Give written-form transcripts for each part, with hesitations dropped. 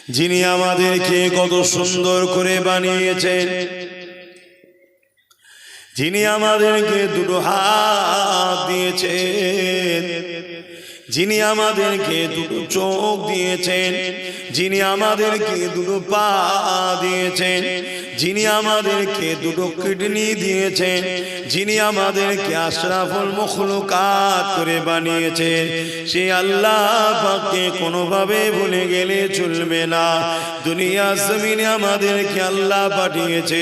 যিনি আমাদেরকে কত সুন্দর করে বানিয়েছেন, যিনি আমাদেরকে দুটো হাত দিয়েছেন, যিনি আমাদেরকে দুটো চোখ দিয়েছেন, যিনি আমাদেরকে দুটো পা দিয়েছেন, যিনি আমাদেরকে দুটো কিডনি দিয়েছেন, যিনি আমাদেরকে আশরাফুল মখলুকাত করে বানিয়েছেন, সেই আল্লাহ পাককে কোনোভাবে ভুলে গেলে চলবে না। দুনিয়া জমিনে আমাদেরকে আল্লাহ পাঠিয়েছে,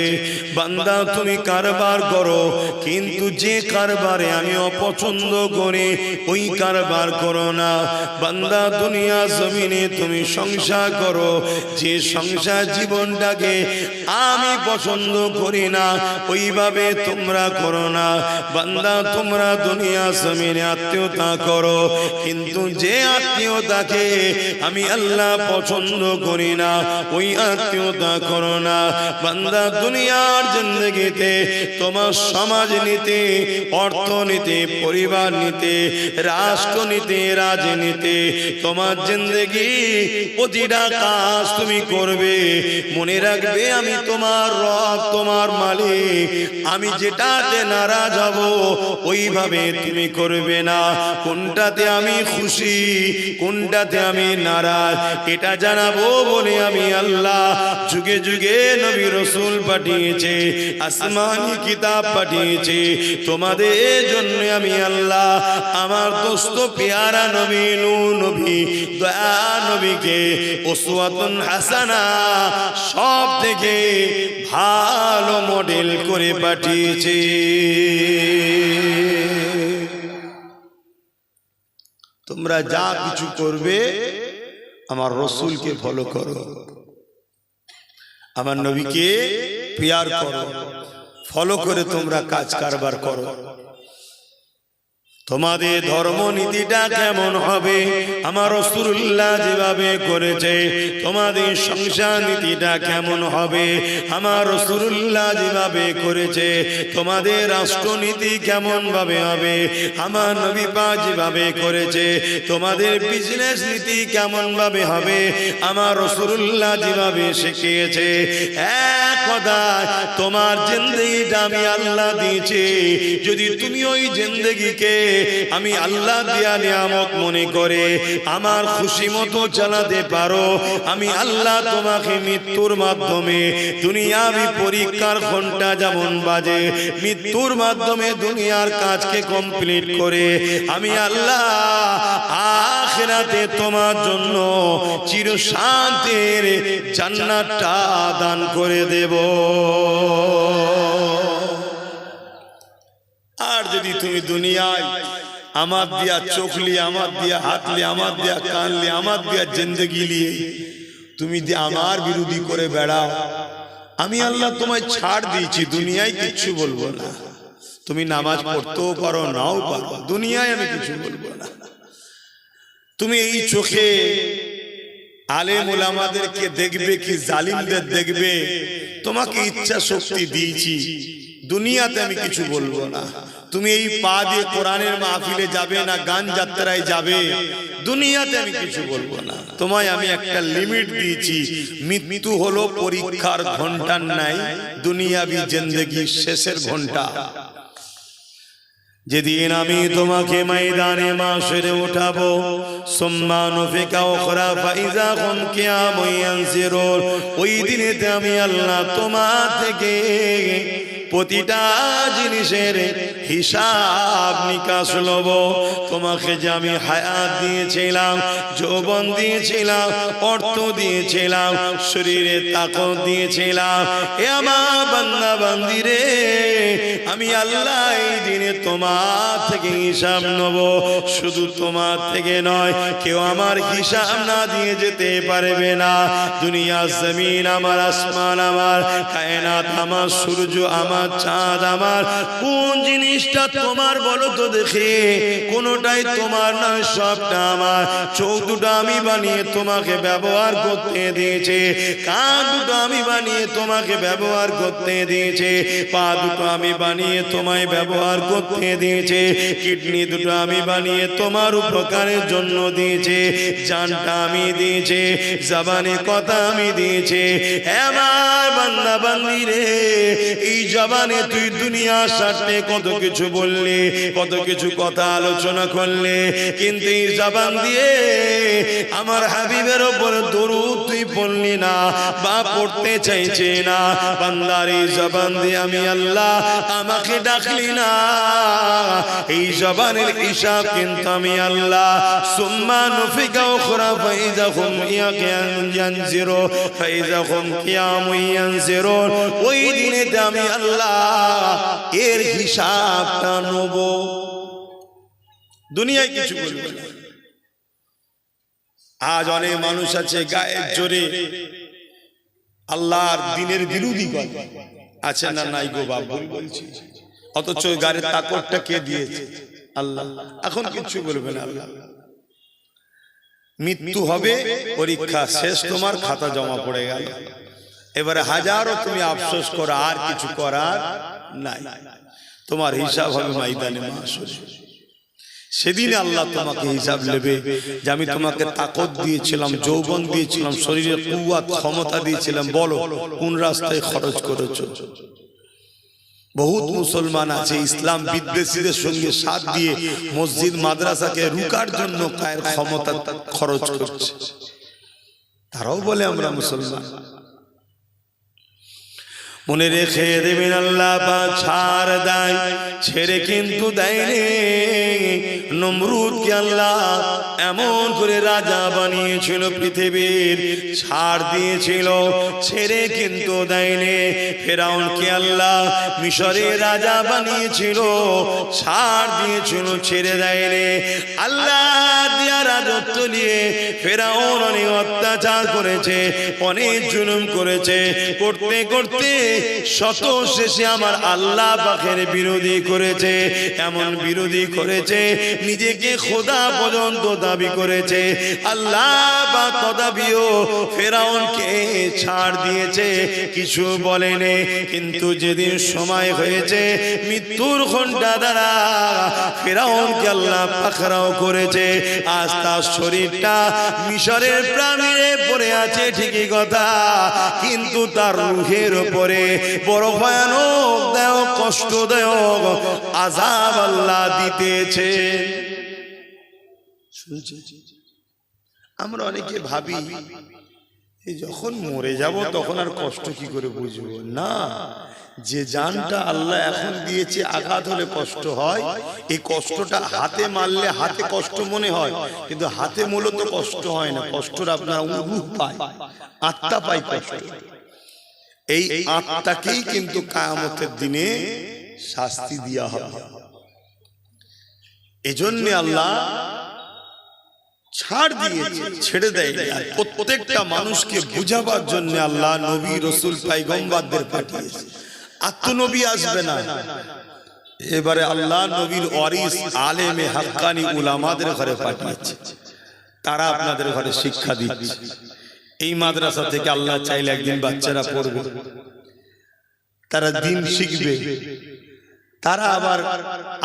বান্দা তুমি কারবার করো, কিন্তু যে কারবারে আমি অপছন্দ করি ওই কারবার করো না। বান্দা দুনিয়া জমিনে তুমি সংসার করো, যে সংসার জীবনটাকে আমি পছন্দ করি না ওইভাবে তোমরা করো না। বান্দা তোমরা দুনিয়া জমিনে আত্মীয়তা করো, কিন্তু যে আত্মীয়তাকে আমি আল্লাহ পছন্দ করি না ওই আত্মীয়তা করো না। বান্দা দুনিয়ার জিন্দেগিতে তোমার সমাজ নিতে, অর্থনীতি, পরিবার নিতে, রাষ্ট্র নিতে, রাজনীতি, তোমার জিন্দেগি প্রতিটা কাজ তুমি করবে, মনে রাখবে আমি তোমার রব, তোমার মালিক, আমি যেটাতে নারাজ হব ওইভাবে তুমি করবে না। কোনটাতে আমি খুশি, কোনটাতে আমি নারাজ, এটা জানাবো বলে আমি আল্লাহ যুগে যুগে নবী রাসূল পাঠিয়েছে, আসমানি কিতাব পাঠিয়েছে তোমাদের জন্য। আমি আল্লাহ আমার দোস্ত পেয়ারা নবী নূর নবী দয়া নবীকে উসওয়াতুন হাসানা সব থেকে ভালো মডেল করে পাঠিয়েছে। তোমরা যা কিছু করবে আমার রসুলকে ফলো করো, আমার নবীকে পেয়ার করো, ফলো করে তোমরা কাজ কারবার করো। তোমাদের ধর্মনীতিটা কেমন হবে আমার রাসূলুল্লাহ যেভাবে করেছে, তোমাদের সংসার নীতিটা কেমন হবে আমার রাসূলুল্লাহ যেভাবে করেছে, তোমাদের রাষ্ট্রনীতি কেমন ভাবে হবে আমার নবী পাক যেভাবে করেছে, তোমাদের বিজনেস নীতি কেমন ভাবে হবে আমার রাসূলুল্লাহ যেভাবে শিখিয়েছে। এক কথায় তোমার জিন্দেগিটা আমি আল্লাহ দিয়েছি, যদি তুমি ওই জিন্দেগিকে আমি আল্লাহ দিয়া নিয়ামত মনে করে আমার খুশি মতো চালাতে পারো, আমি আল্লাহ তোমাকে মৃত্যুর মাধ্যমে দুনিয়াবি পরীক্ষার ঘন্টা যেমন বাজে, মৃত্যুর মাধ্যমে দুনিয়ার কাজকে কমপ্লিট করে আমি আল্লাহ আখিরাতে তোমার জন্য চিরশান্তির জান্নাতটা দান করে দেব। আর যদি তুমি দুনিয়ায় আমার দিয়া চোখলি, আমার দিয়া হাতলি, আমার দিয়া কানলি, আমার দিয়া জিন্দেগি নিয়ে তুমি যে আমার বিরোধী করে বেড়াও, আমি আল্লাহ তোমায় ছাড় দিয়েছি, দুনিয়ায় কিচ্ছু বলবো না। তুমি নামাজ পড়তেও পারো, নাও পারো, দুনিয়ায় আমি কিছু বলবো না। তুমি এই চোখে আলেম ওলামাদেরকে দেখবে কি জালিমদের দেখবে, তোমাকে ইচ্ছা শক্তি দিয়েছি, দুনিয়াতে আমি কিছু বলবো না। তুমি এই পা দিয়ে কোরআনের মাহফিলে যাবে না, গান যাত্রায় যাবে, দুনিয়াতে আমি কিছু বলবো না। তোমায় আমি একটা লিমিট দিয়েছি, মৃত্যু হলো পরীক্ষার ঘন্টার নাই, দুনিয়াবি জিন্দেগির শেষের ঘন্টা। যেদিন আমি তোমাকে ময়দানে মাশরে উঠাবো, সুম্মা নুফিকা উখরা ফাইযা হুম কিয়ামুন ইয়ানসিরুন, ওই দিনেতে আমি আল্লাহ তোমার থেকে প্রতিটা জিনিসের হিসাব নিকাশ লব। তোমাকে যে আমি হায়াত দিয়েছিলাম, যৌবন দিয়েছিলাম, অর্থ দিয়েছিলাম, শরীরে তাকত দিয়েছিলাম, এ আমার বান্দা বান্দিরে, আমি আল্লাহ এই দিনে তোমার থেকে হিসাব নেব। শুধু তোমার থেকে নয়, কেউ আমার হিসাব না দিয়ে যেতে পারবে না। দুনিয়া জমিন আমার, আসমান আমার, কায়নাত আমার, সূর্য আমার, আমার চাঁদ আমার, কোন জিনিসটা তোমার বলো তো দেখি? কোনোটাই তোমার নয়, সবটা আমার। চোখ দুটো আমি বানিয়ে তোমাকে ব্যবহার করতে দিয়েছে, কান দুটো আমি বানিয়ে তোমাকে ব্যবহার করতে দিয়েছে, পা দুটো আমি বানিয়ে তোমায় ব্যবহার করতে দিয়েছে, কিডনি দুটো আমি বানিয়ে তোমার উপকারের জন্য দিয়েছে, জানটা আমি দিয়েছে, জবানে কথা আমি দিয়েছে। আমার বান্দা বান্দি রে, এই জবানে তুই দুনিয়ার স্বার্থে কত কিছু বললি, কত কিছু কথা আলোচনা করলে, কিন্তু এই জবান দিয়ে আমার হাবিবের ওপর দরুদ তুই পড়লি না বা পড়তে চাইছে না। বান্দার এই জবান দিয়ে আমি আল্লাহ আমাকে ডাকলি না, এই জবানের হিসাব কিন্তু আমি আল্লাহ সুম্মা নুফিকা উখরা ফাইযা হুম ইয়ানজিরু ফাইযা হুম কিয়ামুন ইয়ানজিরুন, ওই দিনেতে আমি আল্লাহ এর হিসাবটা নেব। দুনিয়ায় কিছু বলবো না। আজ অনেক মানুষ আছে গায়ের জোরে আল্লাহর দিনের বিরোধী করে, আছে না নাই গো বাপ, ভুল বলছি, অথচ গায়ের তাকতটা কে দিয়েছে? আল্লাহ। এখন কিছু বলবে না আল্লাহ। মৃত্যু হবে, পরীক্ষা শেষ, তোমার খাতা জমা পড়ে গেল, এবারে হাজারো তুমি আফসোস করো, আর কিছু করার নাই। তোমার হিসাব হবে ময়দানে মাহশরে। সেদিনে আল্লাহ তোমাকে হিসাব নেবে যে আমি তোমাকে তাকত দিয়েছিলাম, যৌবন দিয়েছিলাম, শরীরে কুওয়াত ক্ষমতা দিয়েছিলাম, বলো কোন রাস্তায় খরচ করেছো? বহুত মুসলমান আছে ইসলাম বিদ্বেষীদের সঙ্গে সাথ দিয়ে মসজিদ মাদ্রাসাকে রুকার জন্য কায়ের ক্ষমতা খরচ করছে, তারাও বলে আমরা মুসলমান। মনে রেখে দেবেন আল্লাহ পাক ছাড় দেয়, ছেড়ে কিন্তু দেয়নি। নমরুদকে আল্লাহ এমন করে রাজা বানিয়েছিল পৃথিবীর, ছাড় দিয়েছিল, ছেড়ে কিন্তু দেয়নি। ফেরাউনকে আল্লাহ মিশরের রাজা বানিয়েছিল, ছাড় দিয়েছিল, ছেড়ে দেয়নি। আল্লাহ দিয়া রাজত্ব নিয়ে ফেরাউন অনেক অত্যাচার করেছে, অনেক জুলুম করেছে, করতে করতে শত শেষে আমার আল্লাহ পাকের বিরোধী করেছে, এমন বিরোধী করেছে নিজেকে খোদা পর্যন্ত দাবি করেছে। আল্লাহ পাক তদাবিও ফেরাউনকে ছাড় দিয়েছে, কিছু বলেনি। কিন্তু যেদিন সময় হয়েছে মৃত্যুর ঘণ্টা দ্বারা ফেরাউনকে আল্লাহ পাকড়াও করেছে। আজ তার শরীরটা মিশরের প্রাণীরে পড়ে আছে ঠিকই কথা, কিন্তু তার রূহের উপরে বড় ভয়ানক দেয় কষ্টদায়ক আযাব আল্লাহ দিতেছে। আমরা অনেকে ভাবি যখন মরে যাব তখন আর কষ্ট কি করে বুঝবো? না, যে জানটা আল্লাহ এখন দিয়েছে, আঘাত হলে কষ্ট হয়, এই কষ্টটা হাতে মারলে হাতে কষ্ট মনে হয়, কিন্তু হাতে মূলত কষ্ট হয় না, কষ্টটা আপনার রূহ পায়, আত্মা পায় কষ্ট। এই আত্মাকেই কিন্তু কিয়ামতের দিনে শাস্তি দেওয়া হবে। এজন্য আল্লাহ ছাড় দিয়েছে, ছেড়ে দেয়নি। আর প্রত্যেকটা মানুষকে বুঝাবার জন্য আল্লাহ নবী রাসূল পয়গম্বরদের পাঠিয়েছে। আত্মনবী আসবে না, এবারে আল্লাহ নবীর ওয়ারিস আলেমে হাক্কানি উলামাদের ঘরে পাঠিয়েছে, তারা আপনাদের ঘরে শিক্ষা দিচ্ছে। এই মাদ্রাসা থেকে আল্লাহ চাইলে একদিন বাচ্চারা পড়বে, তারা দ্বীন শিখবে, তারা আবার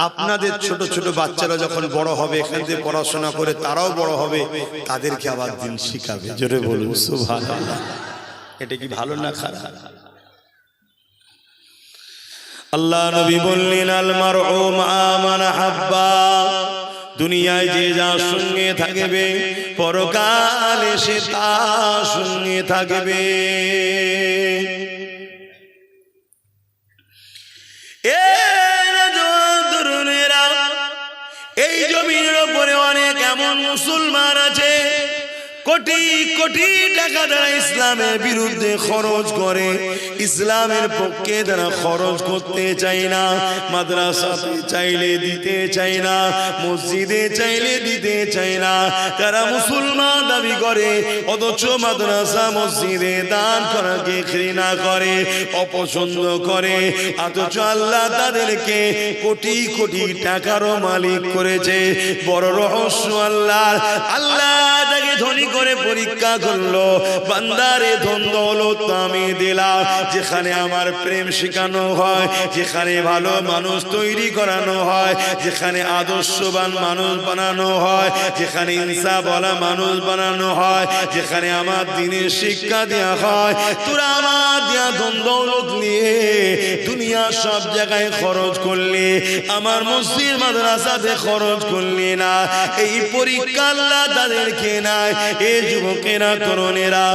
আপনাদের ছোট ছোট বাচ্চারা যখন বড় হবে, এখান থেকে পড়াশোনা করে তারাও বড় হবে, তাদেরকে আবার দ্বীন শিখাবে। জোরে বলুন সুবহানাল্লাহ। এটা কি ভালো না খারাপ? আল্লাহ নবী বললেন আল মারউ মা মান হাব্বা, দুনিয়ায় যে যার সঙ্গে থাকবে পরকালে সে তার সঙ্গে থাকবে। এই জমিনের উপরে অনেক এমন মুসলমান আছে, কোটি কোটি টাকা তারা ইসলামের বিরুদ্ধে খরচ করে, ইসলামের পক্ষে তারা খরচ করতে চায় না, মাদ্রাসাতে চাইলে দিতে চায় না, মসজিদে চাইলে দিতে চায় না। তারা মুসলমান দাবি করে অথচ মাদ্রাসা মসজিদে দান করাকে ঘৃণা করে, অপছন্দ করে। অথচ আল্লাহ তাদেরকে কোটি কোটি টাকারও মালিক করেছে। বড় রহস্য আল্লাহর। আল্লাহ তাকে ধনী করে পরীক্ষা করলো, বান্দারে ধন দৌলত আমি দিলাম, যেখানে আমার প্রেম শেখানো হয়, যেখানে ভালো মানুষ তৈরি করানো হয়, যেখানে আদর্শবান মানুষ বানানো হয়, যেখানে ইনসাফওয়ালা মানুষ বানানো হয়, যেখানে আমার দ্বীনের শিক্ষা দেওয়া হয়, তোরা আমার দেয়া ধন দৌলত নিয়ে দুনিয়া সব জায়গায় খরচ করলি, আমার মসজিদ মাদ্রাসাতে খরচ করলি না। এই পরীক্ষা আল্লাহ তাদেরকে নাই। এই যুবকেরা তরুণেরা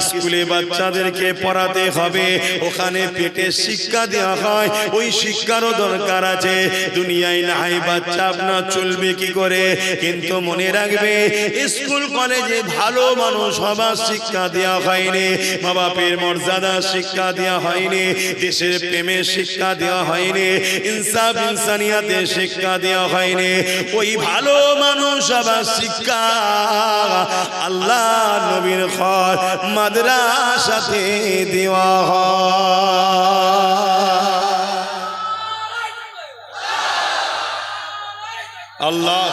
স্কুলে বাচ্চাদেরকে পড়াতে হবে, ওখানে পেটে শিক্ষা দেওয়া হয়, ওই শিক্ষারও দরকার আছে। দুনিয়ায় নাই বাচ্চা আপনার চলবে কি করে? কিন্তু মনে রাখবে স্কুল কলেজে ভালো মানুষ হবার শিক্ষা দেওয়া হয়নি, মা বাপের মর্যাদা শিক্ষা দেওয়া হয়নি, দেশের প্রেমের শিক্ষা দেওয়া হয়নি, ইনসাফ ইনসানিয়াতের শিক্ষা দেওয়া হয়নি। ওই ভালো মানুষ হবার শিক্ষা আল্লাহ নবীর ঘর মাদ্রাসাতে দেওয়া হয়। আল্লাহ।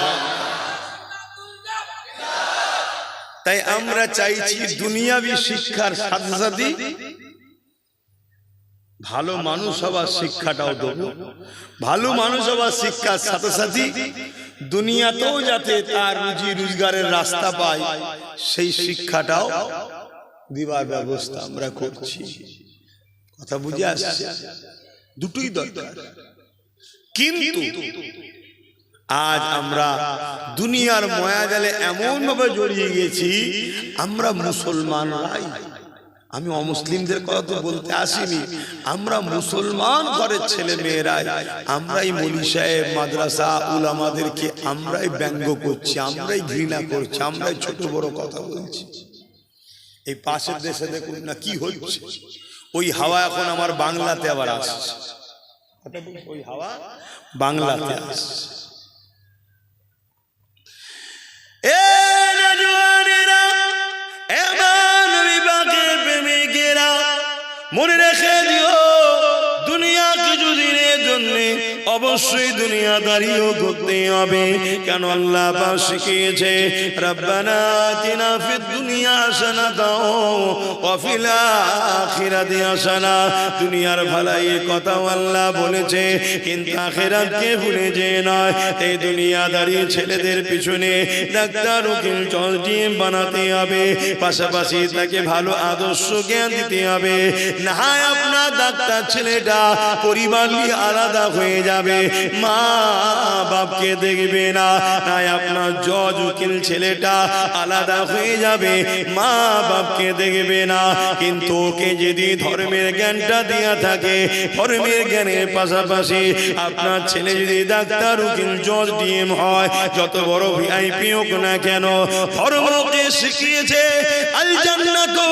তাই আমরা চাইছি দুনিয়াবি শিক্ষার সাথে সাথে ভালো মানুষ হবার শিক্ষাটাও দেব। ভালো মানুষ হবার শিক্ষার সাথে সাথে দুনিয়াতেও যাতে তার রুজি রোজগারের রাস্তা পায় সেই শিক্ষাটাও দিবার ব্যবস্থা আমরা করছি। কথা বুঝে আসছে? দুটোই দরকার। কিন্তু আজ আমরা দুনিয়ার মায়াজালে এমন ভাবে জড়িয়ে গেছি, আমরা মুসলমানরাই, আমি অমুসলিমদের কথা তো বলতে আসিনি, আমরা মুসলমান ঘরের ছেলে মেয়েরাই আমরাই মৌলী সাহেব মাদ্রাসা উলামাদেরকে আমরাই ব্যঙ্গ করছি, আমরাই ঘৃণা করছি, আমরাই ছোট বড় কথা বলছি। এই পাশের দেশে দেখুন না কি হচ্ছে। ওই হাওয়া এখন আমার বাংলাতে আবার আসছে, ওই হাওয়া বাংলাতে আসছে। মনে রেখে দিও দুনিয়া কিছুদিনের জন্য অবশ্যই দুনিয়াদারিও করতে হবে। কেন আল্লাহ পাক শিখিয়েছে রব্বানা আতিনা ফিদ দুনিয়া হাসানাতাও ওয়া ফিল আখিরাতি হাসানা। দুনিয়ার ভালাইয়ের কথাও আল্লাহ বলেছে, কিন্তু আখিরাতকে ভুলে যেয়ে নয়। এই দুনিয়াদারি ছেলেদের পিছনে ডাক্তার উকিল জজ ডিএম বানাতে হবে, পাশাপাশি তাকে ভালো আদর্শ জ্ঞান দিতে হবে। না হয় আপনার ডাক্তার ছেলেটা পরিবার নিয়ে আলাদা হয়ে যাবে, মা বাপকে দেখবে না। তাই আপনার জজ উকিল ছেলেটা আলাদা হয়ে যাবে, মা বাপকে দেখবে না। কিন্তু ওকে যদি ধর্মের জ্ঞানটা দেয়া থাকে, ধর্মের জ্ঞানের পাশাপাশি আপনার ছেলে যদি ডাক্তার উকিল জজ ডিএম হয়, যত বড় ভিআইপি হোক না কেন, ধর্মকে শিখিয়েছে আল জান্নাতু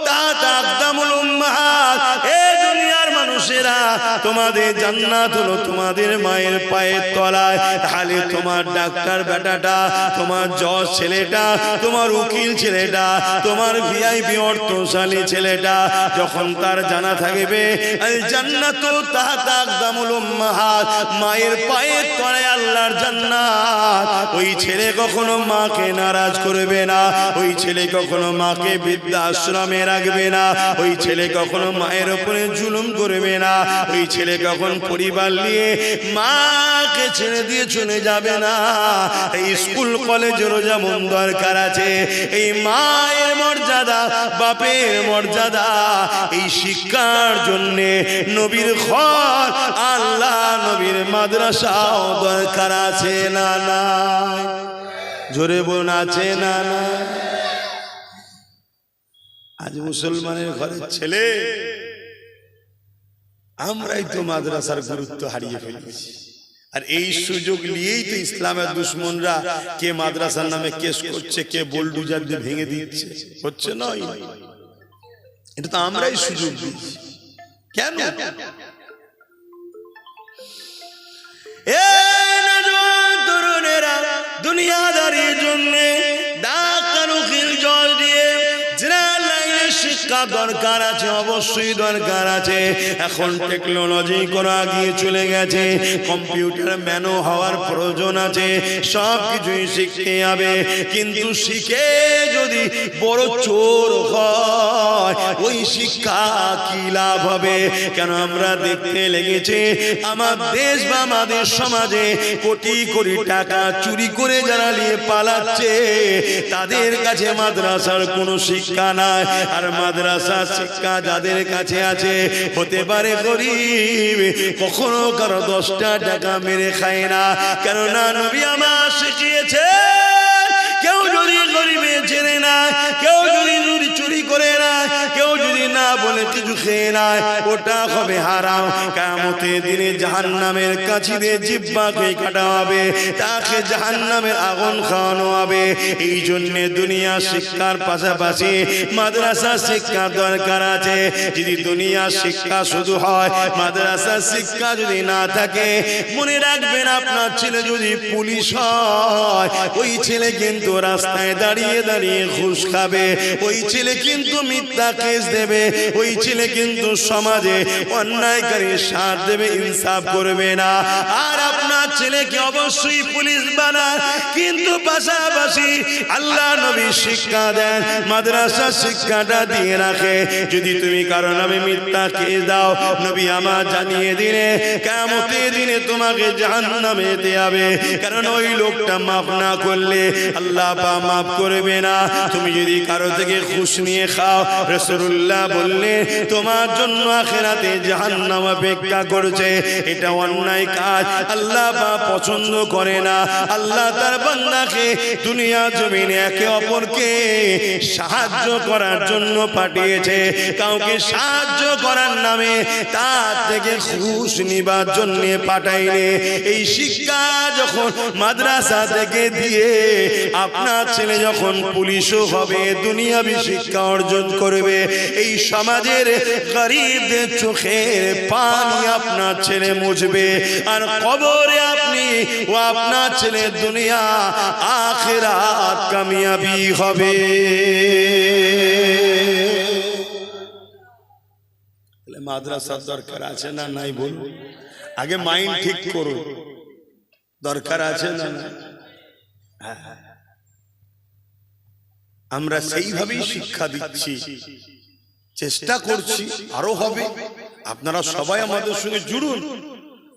তাহতা আকদামুল উম্মাহাত। এই দুনিয়ার মানুষেরা, তোমাদের জান্নাত হলো তোমাদের মায়ের পায়ের তলায়। তাহলে তোমার ডাক্তার বেটাটা, তোমার জজ ছেলেটা, তোমার উকিল ছেলেটা, তোমার ভিআইপি অর্থশালী ছেলেটা যখন তার জানা থাকবে আল জান্নাতু তাহতা আকদামুল উম্মাহাত, মায়ের পায়ের তলায় আল্লাহর জান্নাত, ওই ছেলে কখনো মাকে নারাজ করবে না, ওই ছেলে কখনো মাকে বৃদ্ধাশ্রমে রাখবে না, ওই ছেলে কখনো মায়ের উপরে জুলুম করবে না, ওই ছেলে কখন পরিবার নিয়ে মাকে ছেড়ে দিয়ে চলে যাবে না। এই স্কুল কলেজেরও যেমন দরকার আছে, এই মায়ের মর্যাদা, বাপের মর্যাদা, এই শিক্ষার জন্যে নবীর ঘর, আল্লাহ নবীর মাদ্রাসাও দরকার আছে না নাই? জোরে বলুন আছে না না? আজ মুসলমানের ঘরের ছেলে আমরাই তো মাদ্রাসার গুরুত্ব হারিয়ে ফেলেছি। আর এই সুযোগ নিয়েই তো ইসলামের দুশ্মনরা কে মাদ্রাসার নামে কেস করছে, কে বোলডুজার দিয়ে ভেঙে দিচ্ছে, হচ্ছে নয়। এটা তো আমরাই সুযোগ দিচ্ছি। কেন? তরুণেরা দুনিয়াদারির জন্য ডাক্তারুখিল জল দিয়ে শিক্ষা দরকার আছে, অবশ্যই দরকার আছে। এখন টেকনোলজি করে আগিয়ে চলে গেছে, কম্পিউটার ম্যানও হওয়ার প্রয়োজন আছে, সব কিছুই শিখতে হবে। কিন্তু শিখে যদি বড় চোর হয়, ওই শিক্ষা কি লাভ হবে? কেন আমরা দেখতে লেগেছে আমার দেশ বা আমাদের সমাজে কোটি কোটি টাকা চুরি করে যারা নিয়ে পালাচ্ছে, তাদের কাছে মাদ্রাসার কোনো শিক্ষা নাই। আর মাদ্রাসা শিক্ষা যাদের কাছে আছে, হতে পারে গরিব, কখনো কারো 10টা টাকা মেরে খায় না। কেননা নবী আমার শিখিয়েছে, কেউ যদি গরিবে ছেড়ে না, কেউ যদি চুরি করে না, কেউ যদি না বলে কিছু খেয়ে নেয়, ওটা হবে হারাম। কিয়ামতের দিনে জাহান্নামের কাছে দিয়ে জিহ্বাকে কাটা হবে, তাকে জাহান্নামের আগুন খাওয়ানো হবে। এই জন্য দুনিয়া শিক্ষার পাশাপাশি মাদ্রাসা শিক্ষা দরকার আছে। যদি দুনিয়া শিক্ষা শুধু হয়, মাদ্রাসা শিক্ষা যদি না থাকে, মনে রাখবেন আপনার ছেলে যদি পুলিশ হয়, ওই ছেলে কিন্তু রাস্তায় দাঁড়িয়ে দাঁড়িয়ে ঘুষ খাবে, ওই ছেলে কিন্তু মিথ্যা কেস দেবে, ওই ছেলে কিন্তু সমাজে অন্যায়কারী সাথ দেবে, ইনসাফ করবে না। আর আপনার ছেলেকে অবশ্যই পুলিশ বানান, কিন্তু পাশাপাশি আল্লাহ নবী শিক্ষা দেন, মাদ্রাসা শিক্ষাটা দিয়ে রাখে। যদি তুমি কারো নামে মিথ্যা কেস দাও, নবী আমার জানিয়ে দিলে কিয়ামতের দিনে তোমাকে জাহান্নামে যেতে হবে। কারণ ওই লোকটা মাফ না করলে আল্লাহ মাফ করবে না। তুমি যদি কারো থেকে ঘুষ নিয়ে খাও, রাসূলুল্লাহ বললে তোমার জন্য আখিরাতে জাহান্নাম অপেক্ষা করছে। এটা অন্যায় কাজ, আল্লাহ পছন্দ করে না। আল্লাহ তার বান্দাকে দুনিয়া জমিনে একে অপরকে সাহায্য করার জন্য পাঠিয়েছে। কাউকে সাহায্য করার নামে তার থেকে ঘুষ নিবার জন্য পাঠাইলে, এই শিক্ষা যখন মাদ্রাসা থেকে দিয়ে আপনার ছেলে যখন পুলিশও হবে, দুনিয়াবি শিক্ষা অর্জন করবে, এই সমাজের গরিবদের চোখের পানি আপনার ছেলে মুছবে। আর কবরে আপনি ও আপনার ছেলে দুনিয়া আখিরাত কামিয়াবি হবে। মাদ্রাসার দরকার আছে না নাই বলুন? আগে মাইন্ড ঠিক করুন, দরকার আছে না? আমরা সেইভাবেই শিক্ষা দিচ্ছি, চেষ্টা করছি, আরো হবে। আপনারা সবাই আমাদের সঙ্গে জুড়ুন,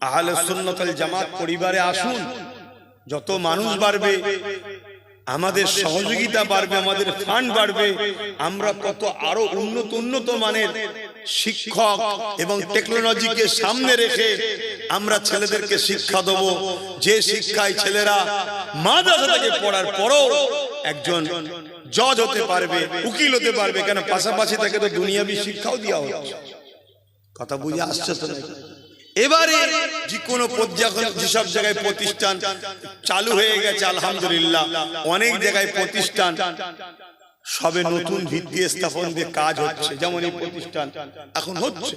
আহলে সুন্নাত ওয়াল জামাত পরিবারে আসুন। যত মানুষ বাড়বে, আমাদের সহযোগিতা বাড়বে, আমাদের ফান্ড বাড়বে, আমরা কত আরো উন্নত মানের শিক্ষক এবং টেকনোলজিকে সামনে রেখে আমরা ছেলেদেরকে শিক্ষা দেব, যে শিক্ষায় ছেলেরা মাদ্রাসা থেকে পড়ার পরও একজন জজ হতে পারবে, উকিল হতে পারবে। কেন? পাশাপাশি তাকে তো দুনিয়াবি শিক্ষাও দেওয়া হচ্ছে। কথা বুঝে আসছে তো? এবারে যে কোনো যেসব জায়গায় প্রতিষ্ঠান চালু হয়ে গেছে আলহামদুলিল্লাহ, অনেক জায়গায় প্রতিষ্ঠান সবে নতুন ভিত্তি স্থাপন দিয়ে কাজ হচ্ছে। যেমন এই প্রতিষ্ঠান এখন হচ্ছে,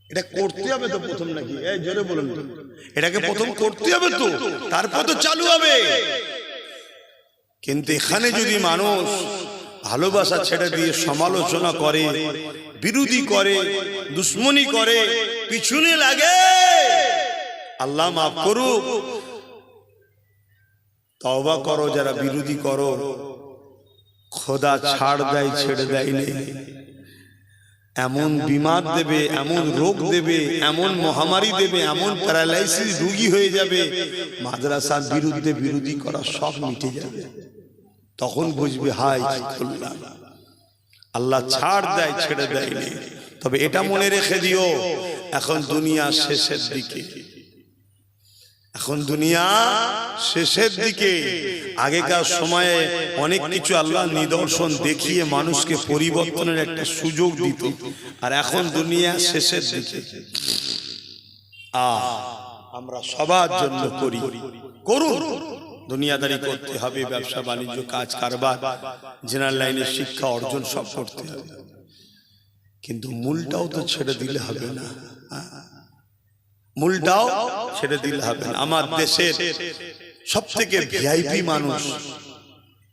এটা করতে হবে তো প্রথম, নাকি? এই জোরে বলুন, এটাকে প্রথম করতে হবে তো, তারপর তো চালু হবে। কিন্তু এখানে যদি মানুষ ভালোবাসা ছেড়ে দিয়ে সমালোচনা করে, বিরোধী করে, দুশ্মনী করে, পিছনে লাগে, আল্লাহ মাফ করুক, তওবা করো। যারা বিরোধী করো, খোদা ছাড় দেয়, ছেড়ে দেয় নেই। এমন বিমার দেবে, এমন রোগ দেবে, এমন মহামারী দেবে, এমন প্যারালাইসিস রোগী হয়ে যাবে, মাদ্রাসার বিরুদ্ধে বিরোধী করা সব মিটে যাবে। তখন বুঝবে হায় কি করলাম। আল্লাহ ছাড় দেয়, ছেড়ে দেয় নেই। তবে এটা মনে রেখে দিও, এখন দুনিয়া শেষের দিকে, এখন দুনিয়া শেষের দিকে। আগেকার সময়ে অনেক কিছু আল্লাহ নিদর্শন দেখিয়ে মানুষকে পরিবর্তনের একটা সুযোগ দিত, আর এখন দুনিয়া শেষের দিকে। আমরা সবার জন্য করি, করুন। দুনিয়াদারি করতে হবে, ব্যবসা বাণিজ্য, কাজ কারবার, জেনারেল লাইনের শিক্ষা অর্জন সব করতে হবে, কিন্তু মূলটাও তো ছেড়ে দিলে হবে না। মূলটাও ছেড়ে দিলে হবে না। আমার দেশের সব থেকে ভিআইপি মানুষ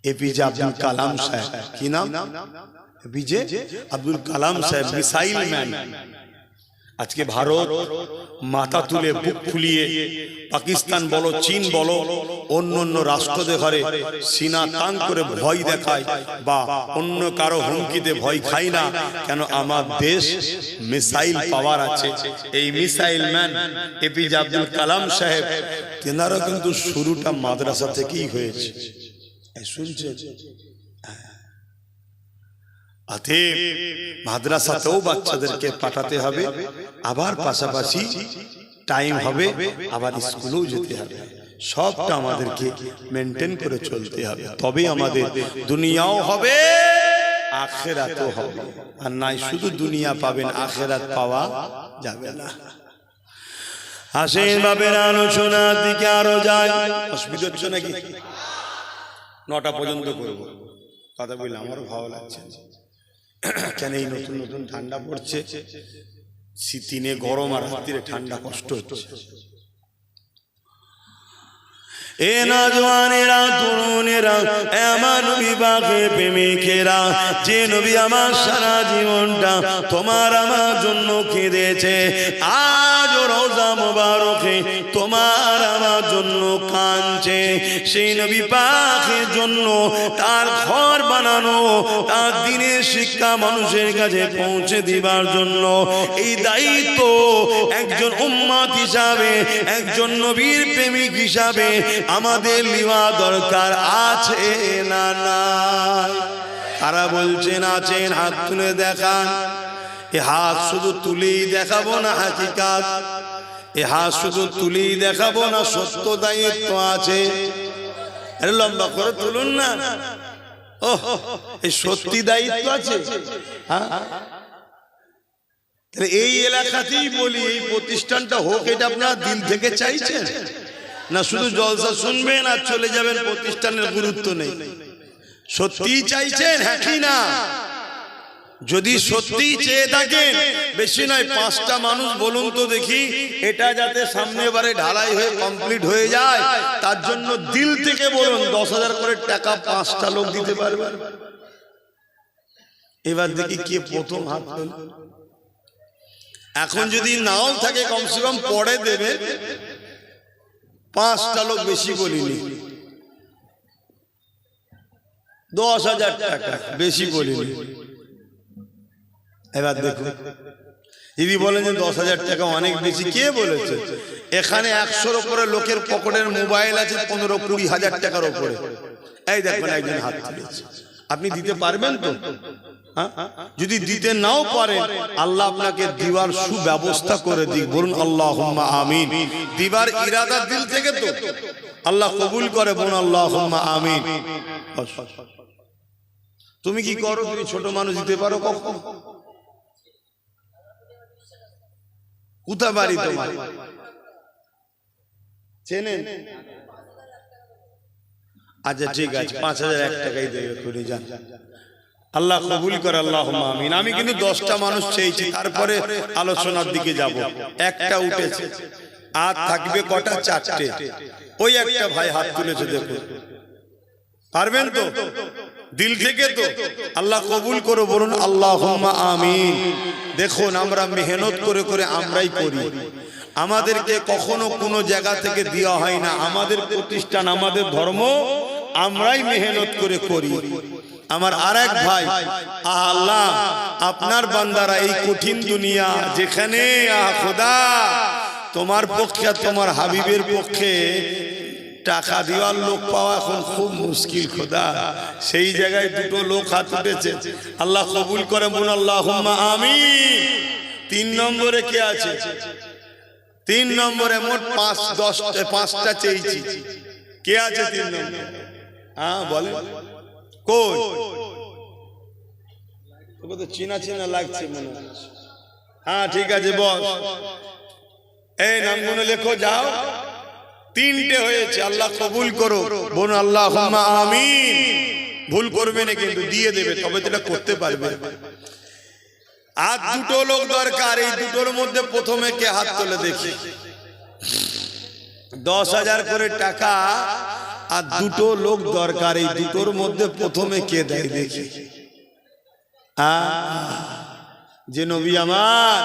এপিজে আব্দুল কালাম সাহেব। কি নাম? এপিজে আব্দুল কালাম সাহেব, মিসাইল ম্যান। আজকে ভারত মাথা তুলে বুক ফুলিয়ে পাকিস্তান বলো, চীন বলো, অন্য অন্য রাষ্ট্রদের ঘরে সিনা তান করে ভয় দেখায় বা অন্য কারো হুমকিতে ভয় খায় না। কেন? আমার দেশ মিসাইল পাওয়ার আছে। এই missile man APJ Abdul Kalam সাহেব, তেনারা কিন্তু শুরুটা মাদ্রাসা থেকেই হয়েছে। শুনছেন? অতএব মাদ্রাসাতেও বাচ্চাদেরকে পাঠাতে হবে, আবার পাশাপাশি টাইম হবে, আবার স্কুলেও যেতে হবে। সবটা আমাদেরকে মেনটেন করে চলতে হবে, তবে আমাদের দুনিয়াও হবে, আখিরাতও হবে। আর নাই শুধু দুনিয়া পাবেন, আখিরাত পাওয়া যাবে না। আসেন বাবের আলোচনার দিকে আরো যায়। অসুবিধা হচ্ছে নাকি? 9টা পর্যন্ত করবো, কথা বললে আমারও ভালো লাগছে। কেন? এই নতুন নতুন ঠান্ডা পড়ছে, দিনে গরম আর রাত্রিরে ঠান্ডা, কষ্ট হচ্ছে। এ নওজওয়ানেরা, তরুণেরা, আমার নবী পাকের প্রেমিকেরা, যে নবী আমার সারা জীবনটা তোমার আমার জন্য কেঁদেছে, আজ রওজা মুবারকে তোমার আমার জন্য কাঁদছে। সেই নবী পাকের জন্য তার ঘর বানানো, তার দ্বীনের শিক্ষা মানুষের কাছে পৌঁছে দিবার জন্য এই দায়িত্ব একজন উম্মত হিসাবে, একজন নবীর প্রেমিক হিসাবে আমাদের লিওয়া দরকার আছে না নাই? কারা বলছেন আছেন? হাত তুলে দেখান। এ হাত শুধু তুলেই দেখাবো না হাকিকাত, এ হাত শুধু তুলেই দেখাবো না, সত্য দায়িত্ব আছে। আরে লম্বা করে তুলুন না। ও, এই সত্যি দায়িত্ব আছে। হ্যাঁ, এই এলাকাতেই বলি, এই প্রতিষ্ঠানটা হোক, এটা আপনারা দিল থেকে চাইছেন না? শুধু জলসা শুনবেন আর চলে যাবেন, প্রতিষ্ঠানের গুরুত্ব নেই। সত্যি চাইছেন? হ্যাঁ কি না? যদি সত্যি চেয়ে থাকেন, বেশি নয় 5টা মানুষ বলুন তো দেখি, এটা যাতে সামনে বারে ঢালাই হয়ে কমপ্লিট হয়ে যায়, তার জন্য দিল থেকে বলুন। 10,000 করে টাকা 5টা লোক দিতে পারবে। এবার দেখি কে প্রথম হাত তোলে। এখন যদি নাও থাকে, কমসে কম পরে দেবে। 5টা লোক, বেশি বলিনি। 10,000 টাকা, বেশি বলিনি। এবার দেখুন, যদি বলেন যে 10,000 টাকা অনেক বেশি, কে বলেছে? এখানে 100-র উপরে লোকের পকেটের মোবাইল আছে 15-20 হাজার টাকার উপরে। এই দেখুন একজন হাত তুলেছে। আপনি দিতে পারবেন তো? যদি দিতে নাও পারেন, আল্লাহ আপনাকে দিবার সুব্যবস্থা করে দিক। বলুন আল্লাহুম্মা আমিন। দিবার ইরাদা দিল থেকে তো আল্লাহ কবুল করে। বলুন আল্লাহুম্মা আমিন। তুমি কি করো? তুমি ছোট মানুষ, দিতে পারো কখন? কোথা বাড়ি তোমার? চেনেন? আচ্ছা ঠিক আছে, 5,001 টাকাই দেবে, করে যান। আল্লাহ কবুল করে, আল্লাহুম্মা আমিন। আমি কিন্তু 10টা মানুষ চেয়েছি, তারপরে আলোচনার দিকে যাব। একটা উঠেছে, আর থাকবে কটা? 4টে। ওই একটা ভাই হাত তুলেছে, দেখুন। পারবেন তো? দিল থেকে তো? আল্লাহ কবুল করো, বলুন আল্লাহুম্মা আমিন। দেখুন, আমরা মেহনত করে করে আমরাই করি, আমাদেরকে কখনো কোনো জায়গা থেকে দেওয়া হয় না। আমাদের প্রতিষ্ঠান, আমাদের ধর্ম, আমরাই মেহনত করে করি। আমার আরেক ভাই, আল্লাহ আপনার বান্দারা এই কঠিন দুনিয়া, যেখানে খোদা তোমার পক্ষে, তোমার হাবিবের পক্ষে টাকা দেওয়ার লোক পাওয়া এখন খুব মুশকিল খোদা, সেই জায়গায় 2টো লোক হাত উঠেছে। আল্লাহ কবুল করে, বলুন আল্লাহুম্মা আমিন। 3 নম্বরে কে আছে? 3 নম্বরে মোট 5টা চেয়েছি। কে আছে 3 নম্বরে? হ্যাঁ বলেন, কই? তোকে তো চেনা চেনা লাগছে মনে হচ্ছে। হ্যাঁ ঠিক আছে, বস। এই নামগুলো লেখো যাও। তিনটে হয়েছে, আল্লাহ কবুল করো, বোন আল্লাহুম্মা আমিন। ভুল করবে না কিন্তু, দিয়ে দেবে, তবে তো এটা করতে পারবে। আর দুটো লোক দরকার, এই দুটোর মধ্যে প্রথমে কে হাত তোলে দেখি। 10,000 করে টাকা আর দুটো লোক দরকার, এই দুটোর মধ্যে প্রথমে কে দেয় দেখি। যে নবী আমার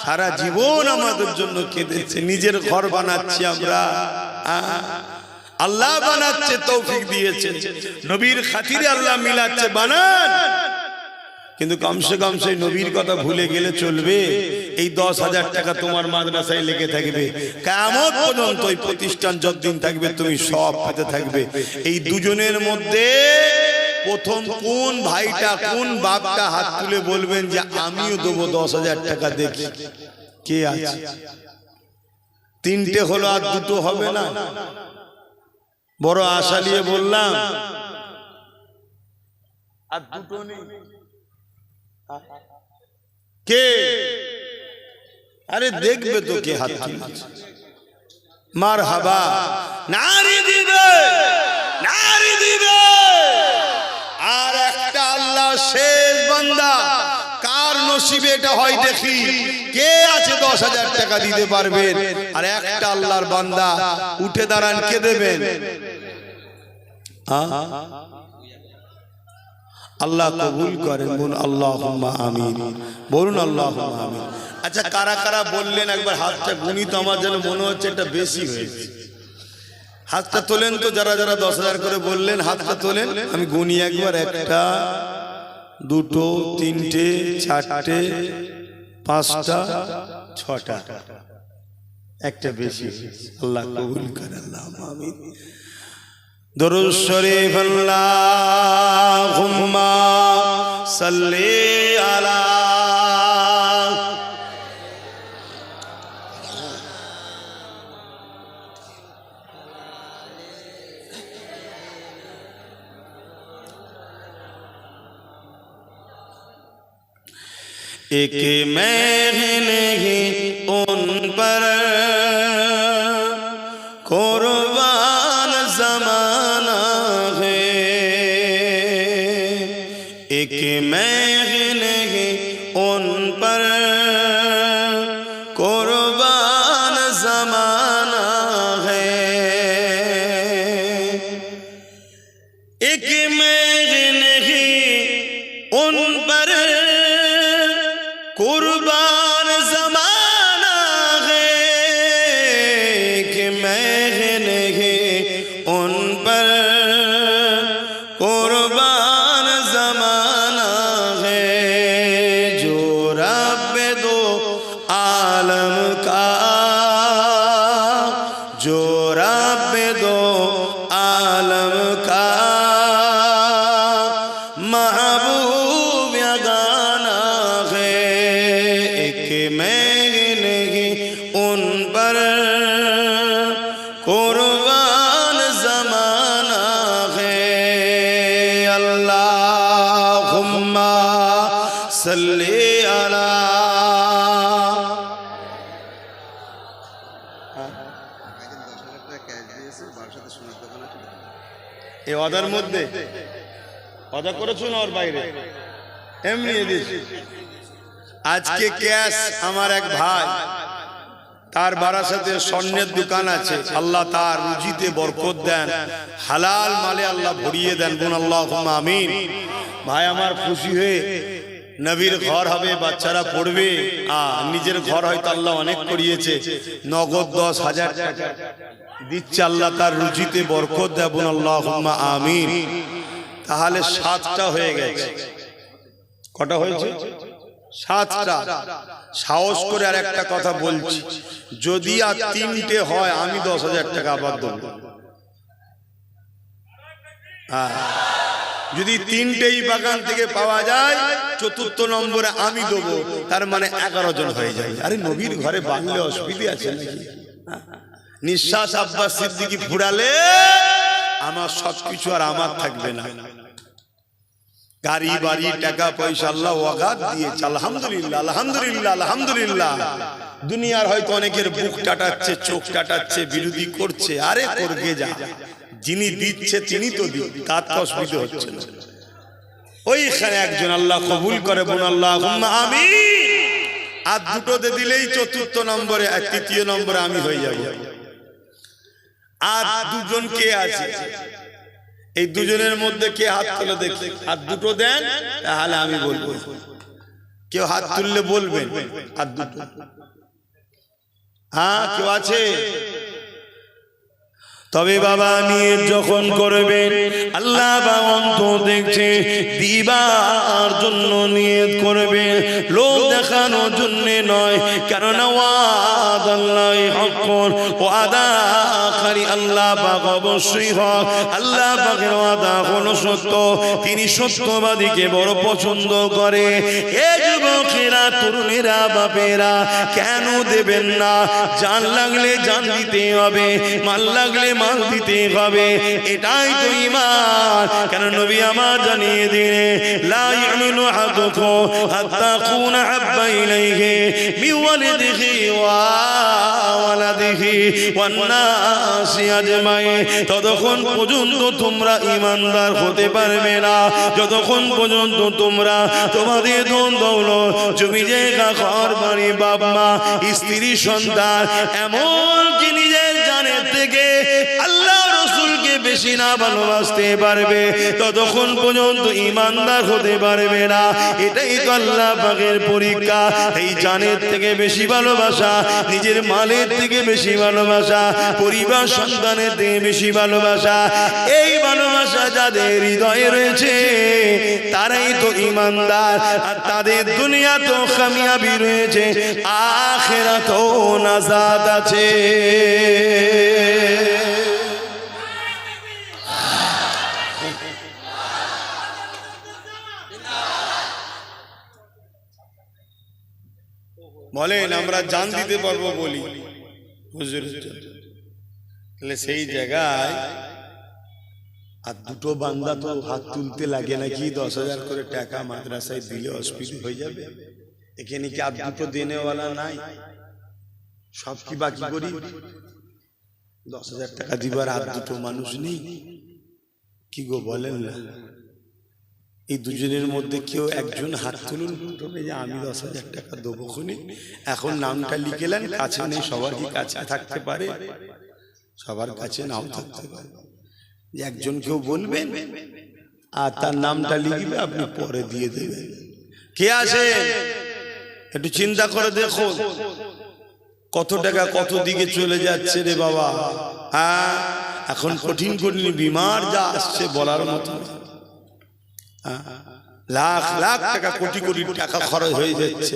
সারা জীবন আমাদের জন্য কেঁদেছে, নিজের ঘর বানাচ্ছি আমরা, আল্লাহ বানাচ্ছে, তৌফিক দিয়েছে, নবীর খাতিরে আল্লাহ মিলাচ্ছে, বানান। কিন্তু কমসে কম সেই নবীর কথা ভুলে গেলে চলবে? এই 10,000 টাকা তোমার মাদ্রাসায় লেগে থাকবে, কিয়ামত পর্যন্ত এই প্রতিষ্ঠান যতদিন থাকবে তুমি সব পেতে থাকবে। এই দুজনের মধ্যে প্রথম কোন ভাইটা, কোন বাপটা হাত তুলে বলবেন যে আমিও দেবো 10,000 টাকা? দেখি কে আছে। তিনটে হলো, আর দুটো হবে না? বড় আশা নিয়ে বললাম, আর দুটো নেই। কে? আরে দেখবে তো কে হাত তুলেছে। মারহাবা, নারী দিবে, নারী দিবে। আর একটা আল্লাহ শেষ বান্দা, কার নসিবে এটা হয় দেখি, কে আছে 10,000 টাকা দিতে পারবেন? আর একটা আল্লাহর বান্দা উঠে দাঁড়ান, কে দেবেন? আল্লাহ কবুল করেন, বলুন আল্লাহুম্মা আমিন, বলুন আল্লাহুম্মা আমিন। আচ্ছা, কারা কারা বললেন একবার হাতটা গুনি তো, আমার যেন মনে হচ্ছে এটা বেশি হয়েছে। হাতটা তোলেন তো, যারা যারা 10,000 করে বললেন হাতটা তোলেন, আমি গুনি একবার। একটা, দুটো, তিনটে, চারটে, পাঁচটা, ছটা, একটা বেশি। আল্লাহ কবুল করেন, আল্লাহুম্মা আমিন। দরুদ শরীফ, আল্লাহুম্মা সাল্লি আলা। एक मैं नहीं उन पर कुर्बान ज़माना है, एक मैं नहीं उन पर कुर्बान ज़माना है, एक मैं नहीं उन पर कुर्बान ज़माना है, कि मैं नहीं उन पर कुर्बान ज़माना है। जो रब दो आलम का, जो रब दो आलम का महबूब यगाना है, एक मैं नहीं उन पर कुर्बान ज़माना है। अल्लाहुम्मा सल्ली अला। এই অদার মধ্যে অদা করেছো না ওর বাইরে এমনি দিয়েছি। আজকে ক্যাশ আমার এক ভাই, তার বারাসাতে স্বর্ণের দোকান আছে, আল্লাহ তার রুজিতে বরকত দেন, হালাল মালে আল্লাহ ভরিয়ে দেন, বলুন আল্লাহুম্মা আমিন। ভাই আমার খুশি হয়ে নবীর ঘর হবে, বাচ্চারা পড়বে, নিজের ঘর হয়তো আল্লাহ অনেক করিয়েছে, নগদ 10,000 টাকা দিচ্ছে, আল্লাহ তার রুজিতে বরকত দেন, বলুন আল্লাহুম্মা আমিন। তাহলে 7টা হয়ে গেছে। কটা হয়েছে? 7টা। সাহস করে আর একটা কথা বলছি, যদি আর 3টে হয় আমি 10,000 টাকা আবার দেব। যদি 3টেই বাগান থেকে পাওয়া যায়, 4র্থ নম্বরে আমি দেবো, তার মানে 11 জন হয়ে যায়। আরে নবীর ঘরে বাঁধলে অসুবিধা আছে নাকি? নিঃশ্বাস আব্বাস সিদ্দিকী ফুরালে আমার সবকিছু আর আমার থাকবে না। গাড়ি বাড়ি টাকা পয়সা আল্লাহ ওয়াগাত দিয়েছে, আলহামদুলিল্লাহ আলহামদুলিল্লাহ আলহামদুলিল্লাহ। দুনিয়ার হয়তো অনেকের বুক টাটাচ্ছে, চোখ টাটাচ্ছে, বিরোধী করছে, আরে করবে যা, যিনি দিচ্ছে তিনি তো দিন, তার তো অসুবিধা হচ্ছে না। ওইখানে একজন আল্লাহ কবুল করে, বোন আল্লাহুম্মা আমিন। আর দুটোতে দিলেই চতুর্থ নম্বরে, আর তৃতীয় নম্বরে আমি হয়ে যাব। আর দুজন কে আছে এই দুজনের মধ্যে? কে হাত তুলে দেখি, হাত দুটো দেন, তাহলে আমি বলবো। কেউ হাত তুললে বলবেন হাত দুটো। হ্যাঁ, কেউ আছে? তবে বাবা নিয়ত যখন করবেন, আল্লাহ বাবন্ত দেখছে, দিবার জন্য নিয়ত করবে, লোক দেখানোর জন্য নয়। কেননা ওয়াদাল্লাহি হাক্কুন, ওয়াদা খালি আল্লাহ পাক অবশ্যই হক। আল্লাহ পাকের ওয়াদা হলো সত্য, তিনি সত্যবাদীকে বড় পছন্দ করে। এ যুবকেরা, তরুণেরা, বাপেরা, কেন দেবেন না? জান লাগলে জান দিতে হবে, মাল লাগলে মাল দিতে হবে, এটাই তো ঈমান। কেন নবী আমার জানিয়ে দিলেন, লা ইয়ামিনু আহাদুকুম হাত্তা কুনা হাব্বা ইলাইহি মিন ওয়ালিদিহি ওয়া ওয়ালাদিহি ওয়ান নাসি আজমাইন। ততক্ষণ পর্যন্ত তোমরা ঈমানদার হতে পারবে না যতক্ষণ পর্যন্ত তোমরা তোমাদের ধন দৌলত, জমি জায়গা, ঘর বাড়ি, বাপ মা, স্ত্রী, সন্তান, এমনকি নিজের জানের থেকে আল্লাহ রাসূলকে বেশি না ভালোবাসতে পারবে, ততক্ষণ পর্যন্ত ঈমানদার হতে পারবে না। এটাই তো আল্লাহ পাকের পরীক্ষা। এই জানের থেকে বেশি ভালোবাসা, নিজের মালের থেকে বেশি ভালোবাসা, পরিবার সন্তানের থেকে বেশি ভালোবাসা, এই ভালোবাসা যাদের হৃদয়ে রয়েছে তারাই তো ঈমানদার। আর তাদের দুনিয়াতেও কামিয়াবি রয়েছে, আখিরাতেও নাজাত আছে। বলেন, আমরা জান দিতে পারবো বলি হুজুরের জন্য, তাহলে সেই জায়গায় আর দুটো বান্দা তো হাত তুলতে লাগে নাকি? 10,000 করে টাকা মাদ্রাসায় দিলে অসুবিধা হয়ে যাবে? এখানে কি আর দুটো দেনেওয়ালা নাই? সব কি বাকি করি? 10,000 টাকা দিবার আর দুটো মানুষ নেই? কি গো বলেন না? এই দুজনের মধ্যে কেউ একজন হাত তুলুন, যে আমি 10,000 টাকা দেবো খুনি। এখন নামটা লিখেলেন, কাছে নেই, সবার কি কাছে থাকতে পারে? সবার কাছে নাও থাকতে পারে। একজন কেউ বলবেন আর তার নামটা লিখবে, আপনি পরে দিয়ে দেবেন। কে আছে একটু চিন্তা করে দেখো, কত টাকা কত দিকে চলে যাচ্ছে রে বাবা। হ্যাঁ, এখন কঠিন কঠিন বিমার যা আসছে বলার মতো। লাখ লাখ টাকা, কোটি কোটি টাকা খরচ হয়ে যাচ্ছে,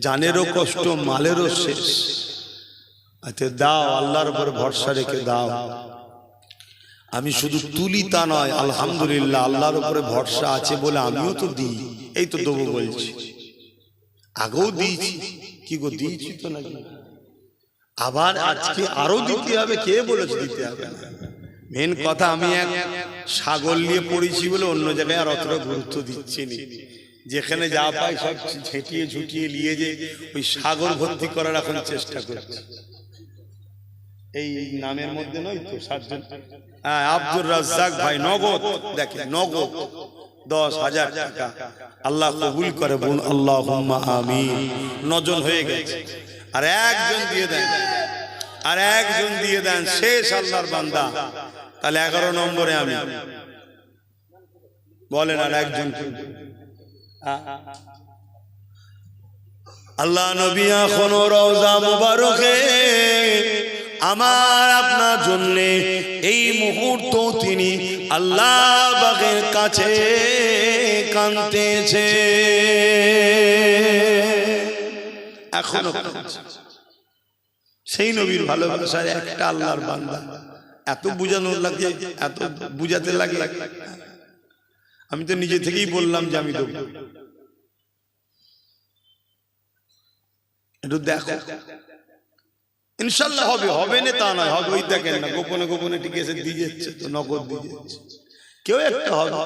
জানেরও কষ্ট, মালেরও শেষ। আচ্ছা দাও, আল্লাহর উপর ভরসা রেখে দাও। আমি শুধু তুলি তা নয়, আলহামদুলিল্লাহ আল্লাহর উপরে ভরসা আছে বলে আমিও তো দিই। এই তো দেবো বলছি, আগেও দিয়েছি। কি গো, দিয়েছি তো নাকি? আবার আজকে আরো দিতে হবে। কে বলেছে দিতে হবে? মেন কথা, আমি এক সাগর নিয়ে পড়েছি বলে অন্য জায়গায় আর অতটা গুরুত্ব দিচ্ছি না। যেখানে যা পাই সব ঝেঁটিয়ে ঝুটিয়ে নিয়ে যে ওই সাগর ভর্তি করার এখন চেষ্টা করছি। এই নামের মধ্যে নয় তো 7 জন? হ্যাঁ, আব্দুর রাজ্জাক ভাই, নগদ দেখেন, নগদ 10,000 টাকা আল্লাহ কবুল করে, বোন আল্লাহুম্মা আমিন। 9 জন হয়ে গেছে, আর একজন দিয়ে দেন, আর একজন দিয়ে দেন, শেষ আল্লাহর বান্দা। তাহলে 11 নম্বরে আমি। বলেন আর একজন। আল্লাহ নবী এখন রওজা মুবারকে আমার আপনার জন্য এই মুহূর্ত তিনি আল্লাহ পাকের কাছে কাঁদতেছে, এখনো সেই নবীর ভালোবাসার একটা আল্লাহর বান্দা। এত বুঝানোর লাগে, এত বুঝাতে লাগে। আমি তো নিজে থেকেই বললাম যে আমি দেবো। একটু দেখো, ইনশাল্লাহ হবে। হবে না তা নয়, হবে। ওই দেখেন না, গোপনে গোপনে টিকে এসে দিয়ে যাচ্ছে, তো নগদ দিয়ে যাচ্ছে। কেউ একটা হবে,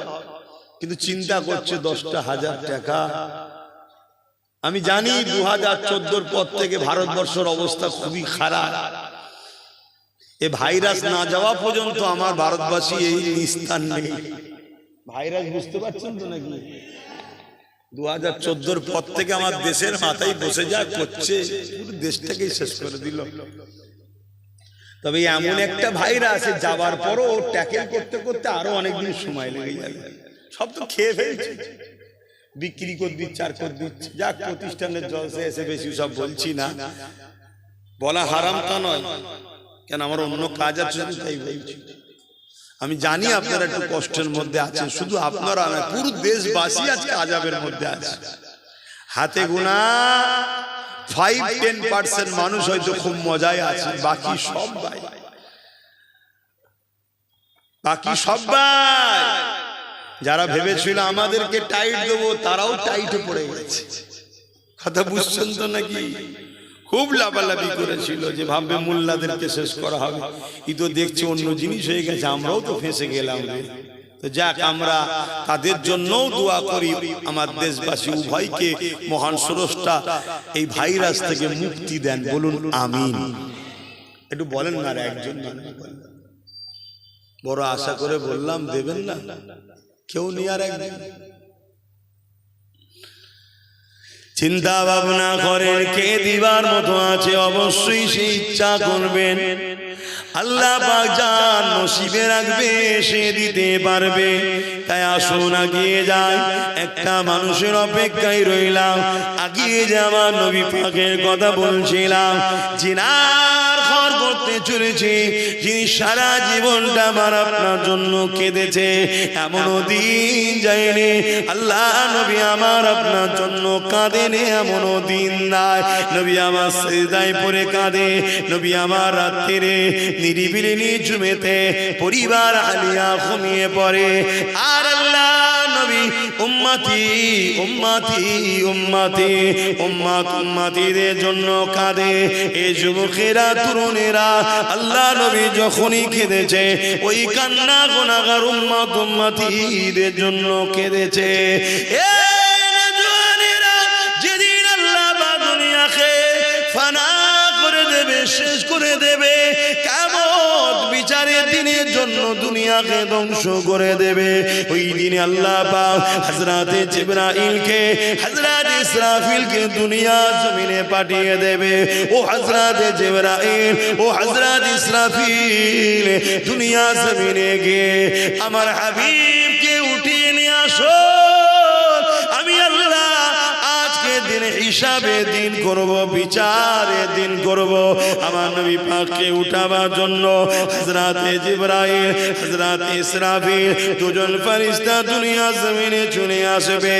কিন্তু চিন্তা করছে 10,000 টাকা। আমি জানি 2014 পর থেকে ভারতবর্ষের অবস্থা খুবই খারাপ। এ ভাইরাস না যাওয়া পর্যন্ত আমার ভারতবাসী এই নিস্তার নেই। ভাইরাস বুঝতে পারছেন তো নাকি? 2014 পর থেকে আমার দেশের মাথায় বসে যা করছে, পুরো দেশটাকে শেষ করে দিল। তবে এমন একটা ভাইরাস যাবার পরও ট্যাকেল করতে করতে আরো অনেকদিন সময় লেগে যাবে। সব তো খেয়ে ফেলছে, বিক্রি করে দিচ্ছে আর করে দিচ্ছে। যাক, প্রতিষ্ঠানের জলসে এসে বেশি সব বলছি না, বলা হারাম তা নয়, কেন আমার অন্য কাজ আছে তাই বলছি। আমি জানি আপনারা একটু কষ্টের মধ্যে আছেন, শুধু আপনারা না, পুরো দেশবাসী আজকে আযাবের মধ্যে আছে। হাতে গোনা 5-10% মানুষ হয়তো খুব মজায় আছে, বাকি সবাই যারা ভেবেছিল আমাদেরকে টাইট দেবো, তারাও টাইটে পড়ে গেছে। কথা বুঝছেন তো নাকি? খুব লাভালাভি করেছিল যে ভাববে মোল্লাদেরকে শেষ করা হবে, ই তো দেখছি অন্য জিনিস হয়ে গেছে, আমরাও তো ফেঁসে গেলাম। তো যাক, আমরা তাদের জন্যও দোয়া করি, আমার দেশবাসী উভয়কে মহান স্রষ্টা এই ভাইরাস থেকে মুক্তি দেন, বলুন আমিন। একটু বলেন না, একজন বড় আশা করে বললাম, দেবেন না কেউ নেই। আর একদিন চিন্তা ভাবনা করেন কে দিবার মতো আছে, অবশ্যই সে ইচ্ছা করবেন। আল্লাহ পাক যার নসিবে রাখবে সে দিতে পারবে। তাই আসুন আগিয়ে যাই, একটা মানুষের অপেক্ষায় রইলাম। আগিয়ে যাওয়া নবী পাকের কথা বলছিলাম, জিনার ঘর করতে চলেছে, যিনি সারা জীবনটা আমার আপনার জন্য কেঁদেছে। এমনও দিন যায়নি আল্লাহ নবী আমার আপনার জন্য কাঁদেনি, এমনও দিন নাই নবী আমার সিজদায় পড়ে কাঁদে। নবী আমার রাত্রিরে নিরিবিলি নিঝুমেতে পরিবার আলিয়া ঘুমিয়ে পড়ে, আর আল্লাহ নবী উম্মতি উম্মতি উম্মতি উম্মত উম্মতিদের জন্য কাঁদে। এই যুবকেরা তরুণেরা আল্লাহ নবী যখনই কেঁদেছে, ওই কান্না গুনাহগার উম্মত উম্মতিদের জন্য কেঁদেছে। যেদিন আল্লাহ দুনিয়াকে ফানা করে দেবে, শেষ করে দেবে, কিয়ামত বিচারের দিনের জন্য দুনিয়াকে ধ্বংস করে দেবে, ওই দিনে আল্লাহ পাক হযরতে জিবরাইলকে হযরত ইসরাফিলকে দুনিয়া জমিনে পাঠিয়ে দেবে। ও হযরতে জিবরাইল, ও হযরত ইসরাফিল, দুনিয়া জমিনে গিয়ে আমার হাবিবকে উঠিয়ে নিয়ে আসো। আমি আল্লাহ আজকে দিন হিসাবে দিন করব, বিচারের দিন করব। আমার নবী পাককে উঠাবার জন্য হযরতে জিবরাইল, হযরতে ইসরাফিল দুজন ফেরেশতা দুনিয়া জমিনে চলে আসবে।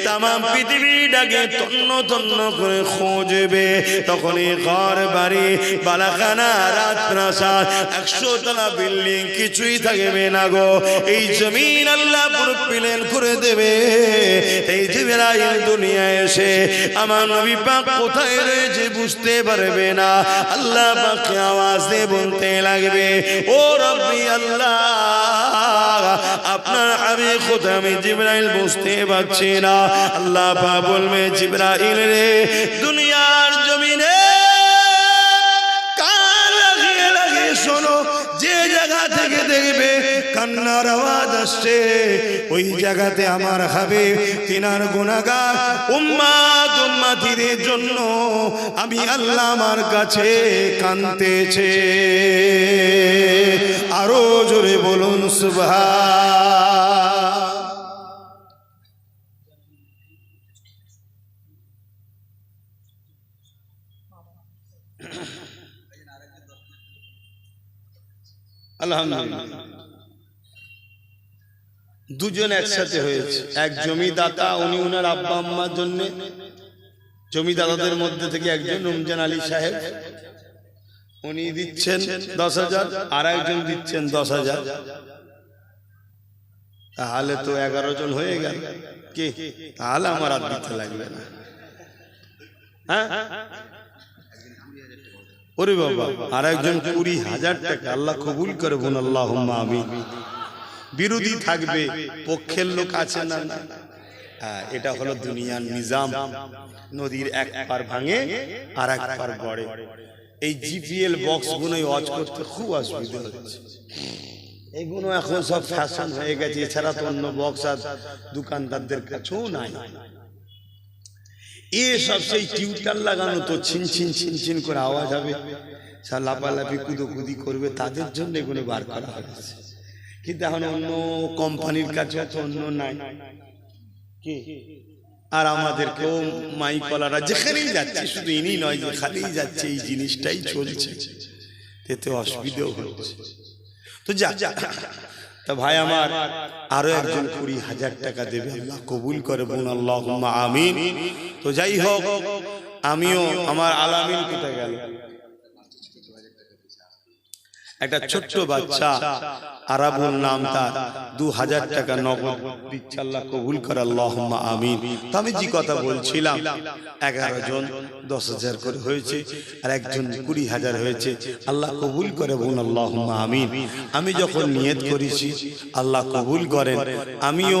तमाम পৃথিবীটাকে তন্ন তন্ন করে খুঁজবে। তখন এই ঘর বাড়ি বালাখানা রাজপ্রাসাদ 100 তলা বিল্ডিং কিছুই থাকবে না গো। এই জমিন আল্লাহ পুরো প্লেন করে দেবে। এই জিবরাইল দুনিয়ায় এসে আমার নবী পাক কোথায় রয়েছে বুঝতে পারবে না। আল্লাহ পাককে আওয়াজ দিয়ে বলতে লাগবে, ও রব্বি আল্লাহ, আপনার হাবিব কোথায়? আমি জিবরাইল বুঝতে পারছি না। আল্লাহ পাক বলবে, জিবরাইল রে, দুনিয়ার জমিনে কান লাগিয়ে লাগিয়ে শোনো, যে জায়গা থেকে দেখবে কান্নার আওয়াজ আসছে, ওই জায়গাতে আমার হাবিব তিনার গুনাহগার উম্মত উম্মতিদের জন্য আমি আল্লাহ আমার কাছে কাঁদতেছে। আরো জোরে বলুন সুবহান। আলহামদুলিল্লাহ, দুজন একসাথে হয়েছে। এক জমিদাতা, উনি ওনার আব্বা আম্মার জন্য, জমিদাতাদের মধ্যে থেকে একজন রমজান আলী সাহেব, উনি দিচ্ছেন 10,000, আর একজন দিচ্ছেন 10,000। তাহলে তো 11 জন হয়ে গেল। কি তাহলে আমার আর দিতে লাগবে না? হ্যাঁ, ওরে বাবা, আর একজন 20,000 টাকা। আল্লাহ কবুল করে, বোন আল্লাহুম্মা আমিন। বিরোধী থাকবে, পক্ষের লোক আছে না না। হ্যাঁ, এটা হলো দুনিয়ার নিজাম। নদীর এক পার ভাঙে আর এক পার গড়ে। এই জিপিএল বক্স গুলো ওয়াচ করতে খুব অসুবিধা হচ্ছে। এগুলো এখন সব ফ্যাশন হয়ে গেছে, এছাড়া তো অন্য বক্স আর দোকানদারদের কাছেও নাই। এসব সেই টিউটার লাগানো তো ছিন ছিন ছিন ছিন করে আওয়াজ হবে, লাফালাফি কুদোকুদি করবে, তাদের জন্য এগুলো বার করা হয়েছে। কিন্তু এখন অন্য কোম্পানির কাছে তো অন্য নাই কি। আর আমাদেরকেও মাইকলারা যেখানেই যাচ্ছে, শুধু ইনি নয়, যেখানেই যাচ্ছে এই জিনিসটাই চলছে, এতে অসুবিধাও হচ্ছে। তো যা তা ভাই আমার আরো একজন 20,000 টাকা দেবে, আল্লাহ কবুল করে বলুন আল্লাহুম্মা আমিন। তো যাই হোক, আমিও আমার আলামিন কোথায় গেল, একটা ছোট্ট বাচ্চা আরাবুল নাম, তার 2,000 টাকা নগদ দিচ্ছে, আল্লাহ কবুল করে আল্লাহুম্মা আমিন। তো আমি যে কথা বলছিলাম, 11 জন 10,000 করে হয়েছে, আর একজন 20,000 হয়েছে, আল্লাহ কবুল করে বলুন আল্লাহুম্মা আমিন। আমি যখন নিয়ত করেছি আল্লাহ কবুল করেন, আমিও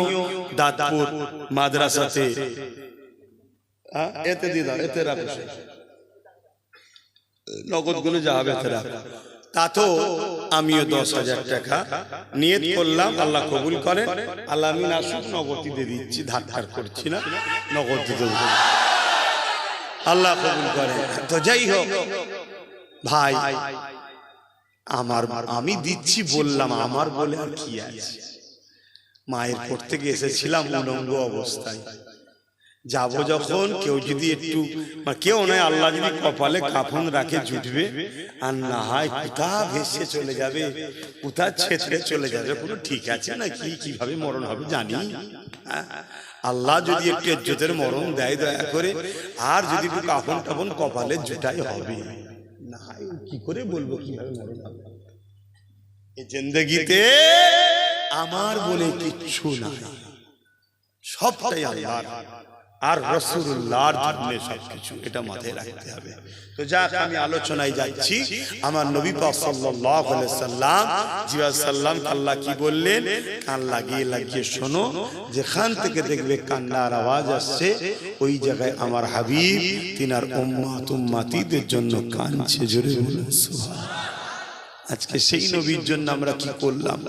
দাঁতপুর মাদ্রাসাতে এতে দিয়ে দাও, এতে রাখো, নগদ গুলো যা হবে এতে রাখো, তাতেও আমিও 10,000 টাকা নিয়ত করলাম, আল্লাহ কবুল করেন। আল্লাহ আমিন। আসুক, নগদ দিয়ে দিচ্ছি, ধার ধার করছি না, নগদ দিতে আল্লাহ কবুল করেন। তো যাই হোক ভাই আমার, আমি দিচ্ছি বললাম, আমার বলে আর কি আছে। মায়ের পর থেকে এসেছিলাম উলঙ্গ অবস্থায়, যাবো যখন কেউ যদি একটু, কেউ নয়, আল্লাহ যদি কপালে কাফন রাখে জুটবে, আর না হয় কোথা ভেসে চলে যাবে, কোথা ছেড়ে চলে যাবে, কোনো ঠিক আছে না কি, কিভাবে মরণ হবে জানি। আল্লাহ যদি একটু ইজ্জতের মরণ দেয় দয়া করে, আর যদি একটু কাফন টাফন কপালে জুটাই হবে, না হয় কি করে বলবো কিভাবে মরণ হবে। এই জিন্দেগিতে আমার বলে কিচ্ছু নাই, সবটাই আল্লাহর আর রাসূলুল্লাহর জন্য সবকিছু, এটা মাথায় রাখতে হবে। তো যাক, আমি আলোচনায় যাচ্ছি। আমার নবী পাক সাল্লাল্লাহু আলাইহি সাল্লাম আল্লাহ কি বললেন, কান লাগিয়ে লাগিয়ে শোনো, যেখান থেকে দেখবে কান্নার আওয়াজ আসছে, ওই জায়গায় আমার হাবিব তিনার উম্মত উম্মতিদের জন্য কাঁদছে, জোরে বলুন সুবহানাল্লাহ। আজকে সেই নবীর জন্য আমরা কি করলাম।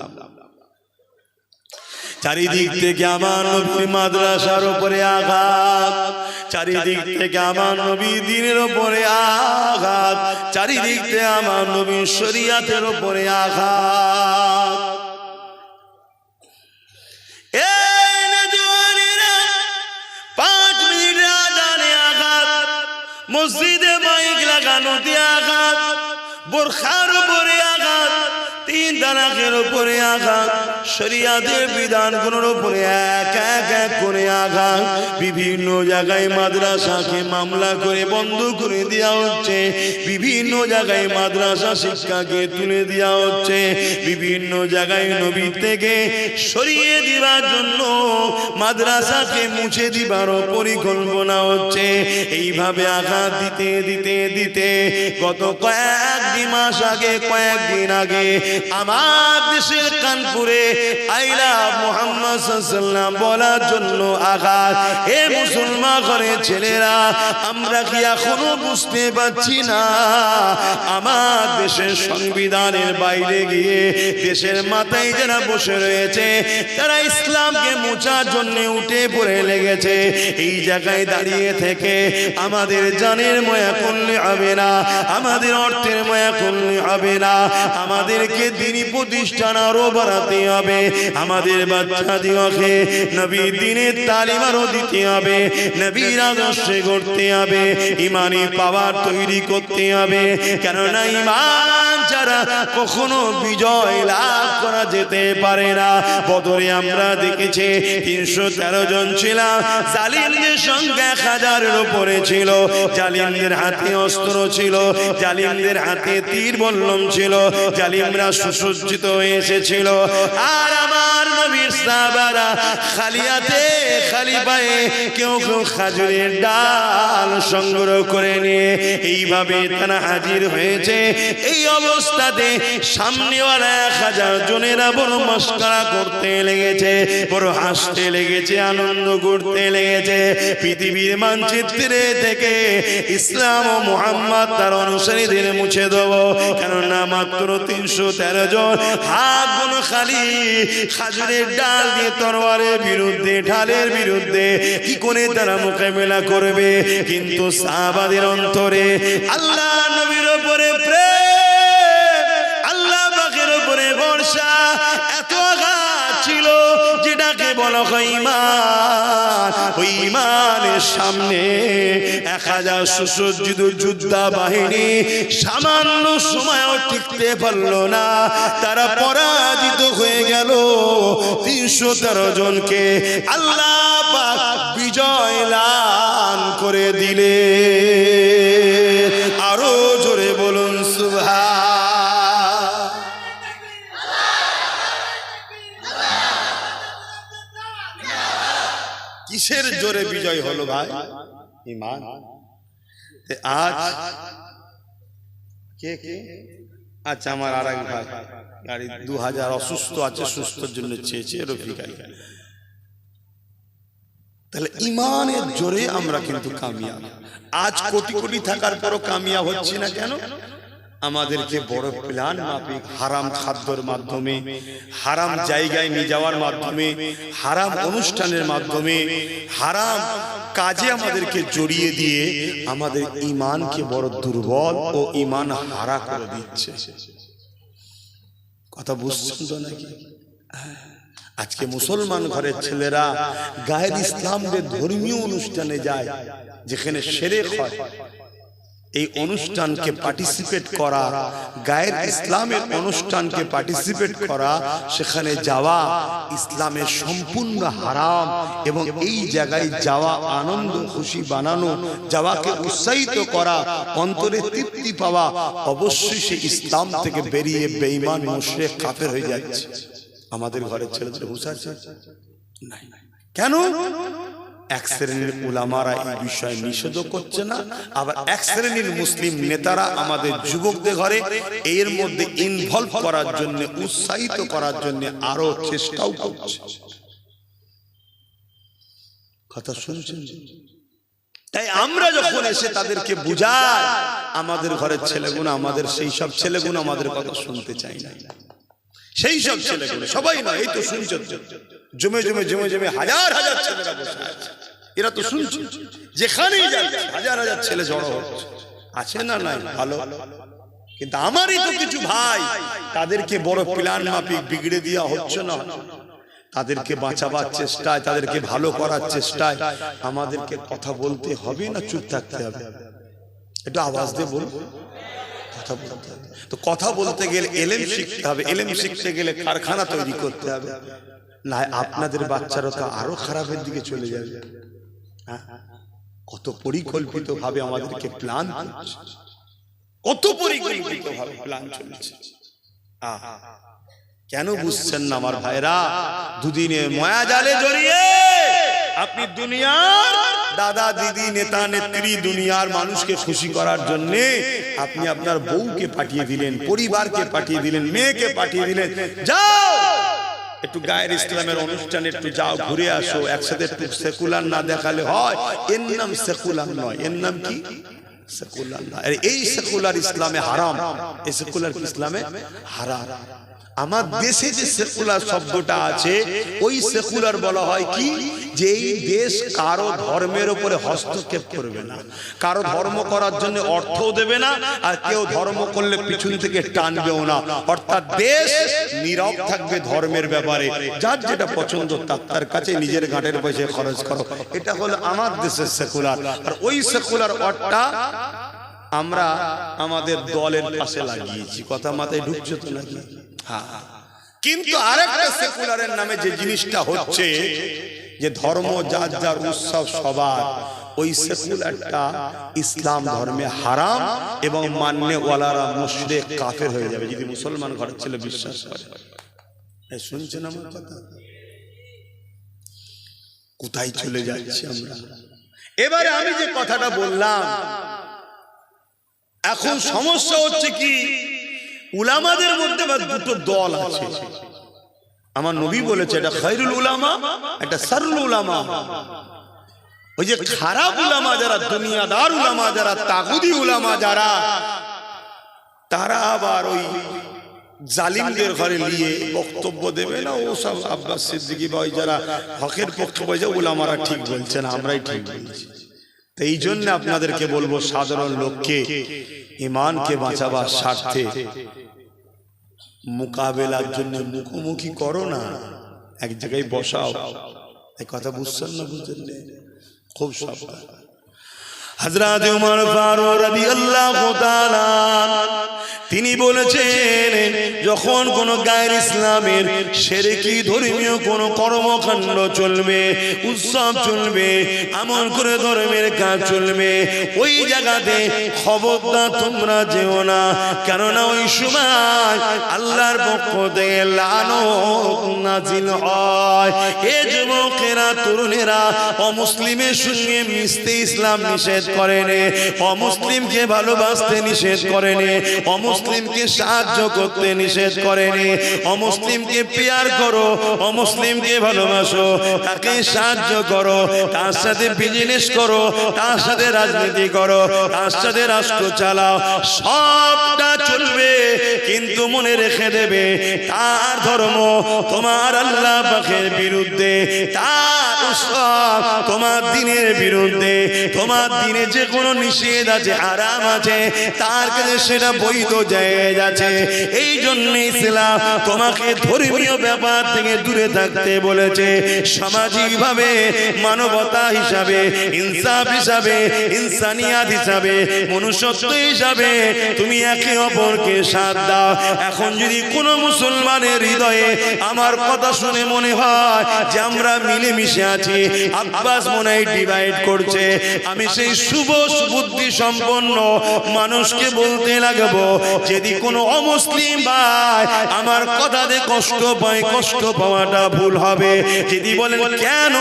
চারিদিক থেকে আমার নবীর মাদ্রাসার উপরে আঘাত, চারিদিক থেকে আমার নবীর দ্বীনের উপরে আঘাত, চারিদিক থেকে আমার নবীর শরীয়তের উপরে আঘাত। এই নওজওয়ানেরা 5 মিনিট আজানে আঘাত, মসজিদে মাইক লাগানোতে আঘাত, বোরখার উপরে আঘাত, 3 তালাকের উপরে আঘাত, শরিয়াতের বিধানগুলোর উপরে এক এক এক করে আঘাত। বিভিন্ন জায়গায় মাদ্রাসাকে মামলা করে বন্ধ করে দেওয়া হচ্ছে, বিভিন্ন জায়গায় মাদ্রাসা শিক্ষাকে তুলে দেওয়া হচ্ছে, বিভিন্ন জায়গায় নবী থেকে সরিয়ে দেওয়ার জন্য মাদ্রাসাকে মুছে দিবার পরিকল্পনা হচ্ছে। এইভাবে আঘাত দিতে দিতে দিতে গত কয়েকদিন মাস আগে, কয়েকদিন আগে আমার দেশের কানপুরে আইলা মুহাম্মদ সাল্লাল্লাহু আলাইহি ওয়াসাল্লাম বলার জন্য আঘাত। হে মুসলমান ঘরের ছেলেরা, আমরা কি এখনো বুঝতে পারছি না আমার দেশের সংবিধানের বাইরে গিয়ে দেশের মাথায় যারা বসে রয়েছে, তারা ইসলামকে মোচার জন্য উঠে পড়ে লেগেছে। এই জায়গায় দাঁড়িয়ে থেকে আমাদের জানের মায়া করলে হবে না, আমাদের অর্থের মায়া করলে হবে না, আমাদেরকে দ্বীনি প্রতিষ্ঠান আরো বাড়াতে হবে, আমাদের বাচ্চাদিওকে নবী দ্বীনের তালিম আরো দিতে হবে, নবীর আদর্শে গড়তে হবে, ইমানি পাওয়ার তৈরি করতে হবে। কেননা ইমান ছাড়া কখনো বিজয় লাভ করা যেতে পারে না। বদরে আমরা দেখেছি 313 জন ছিলাম, জালিমদের সংখ্যা 1000-এর উপরে ছিল, জালিমদের হাতে অস্ত্র ছিল, জালিমদের হাতে তীর বল্লম ছিল, জালিমরা সুসজ্জিত হয়ে এসেছিল, আর আমার নবীর সাহাবারা খালি হাতে খালি পায়ে কেউ কেউ খেজুরের ডাল সংগ্রহ করে নিয়ে এইভাবে তারা হাজির হয়েছে। এই অবস্থাতে সামনেওয়ালা 1000 জনেরা বড় মস্করা করতে লেগেছে, বড় হাসতে লেগেছে, আনন্দ করতে লেগেছে। পৃথিবীর মানচিত্রে থেকে ইসলাম ও মুহাম্মদ তার অনুসারীদের মুছে দেবো, কেননা মাত্র 313 জন হাত গুলো খালি খাজুরের ডাল দিয়ে তরবারের বিরুদ্ধে, ঢালের বিরুদ্ধে কি করে তারা মোকাবেলা করবে। কিন্তু সাহাবাদের অন্তরে আল্লাহ নবীর উপরে প্রেম, আল্লাহ পাকের উপরে ভরসা এত আঘাত ছিল, যেটাকে বলা হয় ঈমান। ওই ঈমানের সামনে 1000 সুসজ্জিত যোদ্ধা বাহিনী সামান্য সময়ও টিকতে পারল না, তারা পরাজিত হয়ে গেল। 313 জনকে আল্লাহ পাক বিজয় লাভ করে দিলে। আরো জোরে বলুন সুবহান। কিসের জোরে বিজয় হলো ভাই? ঈমান। আজ কে কে? আচ্ছা, আমার আরেক ভাই গাড়ি 2000 অসুস্থ আছে, সুস্থর জন্য চেয়েছে রফিকাই। তাহলে ঈমানের জোরে আমরা কিন্তু কামিয়াব। আজ কোটি কোটি থাকার পরও কামিয়াব হচ্ছি না কেন? আমাদেরকে বড় প্ল্যান মাফিক হারাম খাদ্যর মাধ্যমে, হারাম জায়গায় নিয়ে যাওয়ার মাধ্যমে, হারাম অনুষ্ঠানের মাধ্যমে, হারাম কাজে আমাদেরকে জড়িয়ে দিয়ে আমাদের ঈমানকে বড় দুর্বল ও ঈমান হারা করে দিচ্ছে। কথা বুঝছেন তো নাকি? আজকে মুসলমান ঘরের ছেলেরা গায়ের ইসলামদের ধর্মীয় অনুষ্ঠানে যায়, যেখানে শিরক হয়। এই অনুষ্ঠানকে পার্টিসিপেট করা, গায়ের ইসলামের অনুষ্ঠানকে পার্টিসিপেট করা, সেখানে যাওয়া ইসলামের সম্পূর্ণ হারাম। এবং এই জায়গায় যাওয়া আনন্দ খুশি বানানো, যাওয়াকে উৎসাহিত করা, অন্তরে তৃপ্তি পাওয়া, অবশ্যই সে ইসলাম থেকে বেরিয়ে বেঈমান মুশরিক কাফের হয়ে যাচ্ছে। আমাদের ঘরের ছেলেদের হুঁশ আছে? নাই। কেন? এক শ্রেণীর উলামারা এই বিষয়ে নিষেধ করছে না, আবার এক শ্রেণীর মুসলিম নেতারা আমাদের যুবকদের ঘরে এর মধ্যে ইনভলভ করার জন্য, উৎসাহিত করার জন্য আরো চেষ্টাও করছে। কথা শুনছেন? তাই আমরা যখন এসে তাদেরকে বুঝাই, আমাদের ঘরের ছেলেগুলো, আমাদের সেই সব ছেলেগুলো আমাদের কথা শুনতে চাই না। সেই সব ছেলেগুলো, সবাই নয়, এই তো শুনছেন, জমে জমে জমে জমে হাজার হাজার ছেলেরা বসে আছে, এরা তো শুনছে, যেখানেই যাচ্ছে হাজার হাজার ছেলে জড়ো হচ্ছে, আছে না? নাই, ভালো। কিন্তু আমারই তো কিছু ভাই, তাদেরকে বড় প্ল্যান মাফিক বিগড়ে দেওয়া হচ্ছে না। তাদেরকে বাঁচাবার চেষ্টায়, তাদেরকে ভালো করার চেষ্টায় আমাদেরকে কথা বলতে হবে না চুপ থাকতে হবে? একটু আওয়াজ দিয়ে বলবো, কথা বলতে হবে। তো কথা বলতে গেলে এলেম শিখতে হবে, এলেম শিখতে গেলে কারখানা তৈরি করতে হবে, না আপনাদের বাচ্চারা তো আরো খারাপের দিকে চলে যাবে। কত পরিকল্পিত ভাবে আমাদেরকে প্ল্যান করছে, কত পরিকল্পিত ভাবে প্ল্যান চলছে। কেন বুঝছেন না আমার ভাইরা? দুদিনে মায়াজালে জড়িয়ে আপনি দুনিয়ার দাদা দিদি নেতা নেত্রী, দুনিয়ার মানুষকে খুশি করার জন্য আপনি আপনার বউকে পাঠিয়ে দিলেন, পরিবারকে পাঠিয়ে দিলেন, মেয়েকে পাঠিয়ে দিলেন, যাও একটু গায়ের ইসলামের অনুষ্ঠানে একটু যাও, ঘুরে আসো, একসাথে একটু সেকুলার না দেখালে হয়? এর নাম সেকুলার নয়, এর নাম কি? সেকুলার না। এই সেকুলার ইসলামে হারাম, এই সেকুলার ইসলামে হারাম। আমার দেশে যে সেকুলার শব্দটা আছে, ওই সেকুলার বলা হয় কি, যে এই দেশ কারো ধর্মের উপরে হস্তক্ষেপ করবে না, কারো ধর্ম করার জন্য অর্থও দেবে না, আর কেউ ধর্ম করলে পিছন থেকে টানবেও না। অর্থাৎ দেশ নীরব থাকবে ধর্মের ব্যাপারে, যার যেটা পছন্দ তার কাছে নিজের ঘাটের পয়সা খরচ করো। এটা হলো আমার দেশের সেকুলার। আর ওই সেকুলার অর্থটা আমরা আমাদের দলের পাশে লাগিয়েছি। কথা মাথায় ঢুকছে তো নাকি? কিন্তু আরেকটা সেকুলারের নামে যে জিনিসটা হচ্ছে, যে ধর্ম যার যার উৎসব সবার, ওই সেকুলারটা ইসলাম ধর্মে হারাম এবং মান্যওয়ালারা মুশরিক কাফের হয়ে যাবে যদি মুসলমান ঘরের ছেলে বিশ্বাস করে। শুনছেন আমার কথা? কোথায় চলে যাচ্ছি আমরা? এবারে আমি যে কথাটা বললাম, এখন সমস্যা হচ্ছে কি, উলামাদের মধ্যে দুটো দল আছে। আমার নবী বলেছে এটা খায়রুল উলামা, এটা শাররুল উলামা। ওই যে খারাপ উলামা যারা, দুনিয়াদার উলামা যারা, তাগুদি উলামা যারা, তারা আবার ওই জালিমদের ঘরে নিয়ে বক্তব্য দেবে না। ও সব আব্বাস সিদ্দিকী ভাই যারা হকের পক্ষে বলছে উলামারা ঠিক বলছে না, আমরাই ঠিক বলছি। তো এই জন্য আপনাদেরকে বলবো, সাধারণ লোককে ঈমানকে বাঁচাবার স্বার্থে মোকাবেলার জন্য মুখোমুখি করো না, এক জায়গায় বসাও। এই কথা বুঝছেন না? বুঝছেন না? খুব সাবধান। হযরত ওমর ফারুক রাদিয়াল্লাহু তাআলা তিনি বলেছেন, যখন কোন গায়ের ইসলামের শিরকি ধর্মীয় কোন কর্মকাণ্ড চলবে, উৎসব চলবে, আমল করে ধর্মের কাজ চলবে, ওই জায়গাতে খবরদার তোমরা যেও না, কেননা ওই সময় আল্লাহর পক্ষ থেকে লানত নাজিল হয়। এ যুবকেরা, তরুণেরা, অমুসলিমের সঙ্গে মিশতে ইসলাম নিষেধ করেনি, অমুসলিমকে ভালোবাসতে নিষেধ করেনি, অমুসলিমকে সাহায্য করতে নিষেধ করেনি। অমুসলিমকে প্যার করো, অমুসলিমকে ভালোবাসো, তাকে সাহায্য করো, তার সাথে বিজনেস করো, তার সাথে রাজনীতি করো, তার সাথে রাষ্ট্র চালাও, সবটা চলবে, কিন্তু মনে রেখে দেবে তার ধর্ম তোমার আল্লাহ পাকের বিরুদ্ধে, তার উৎসব তোমার দ্বীনের বিরুদ্ধে, তোমার দ্বীনে যে কোনো নিষেধ আছে, আরাম আছে, তার কাছে সেটা বৈধ জায়েজ আছে। এই জন্য ইসলাম তোমাকে ধর্মীয় ব্যাপার থেকে দূরে থাকতে বলেছে। সামাজিক ভাবে, মানবতা হিসাবে, ইনসাফ হিসাবে, ইনসানিয়াত হিসাবে, মনুষ্যত্ব হিসাবে তুমি একে অপরকে সাথ দাও। এখন যদি কোনো মুসলমানের হৃদয়ে আমার কথা শুনে মনে হয় যে আমরা মিলেমিশে আছি, আব্বাস মনে হয় ডিভাইড করছে, আমি সেই শুভ বুদ্ধি সম্পন্ন মানুষকে বলতে লাগবো, যদি কোনো অমুসলিম ভাই আমার কথাতে কষ্ট পায়, কষ্ট পাওয়াটা ভুল হবে। যদি বলেন কেন,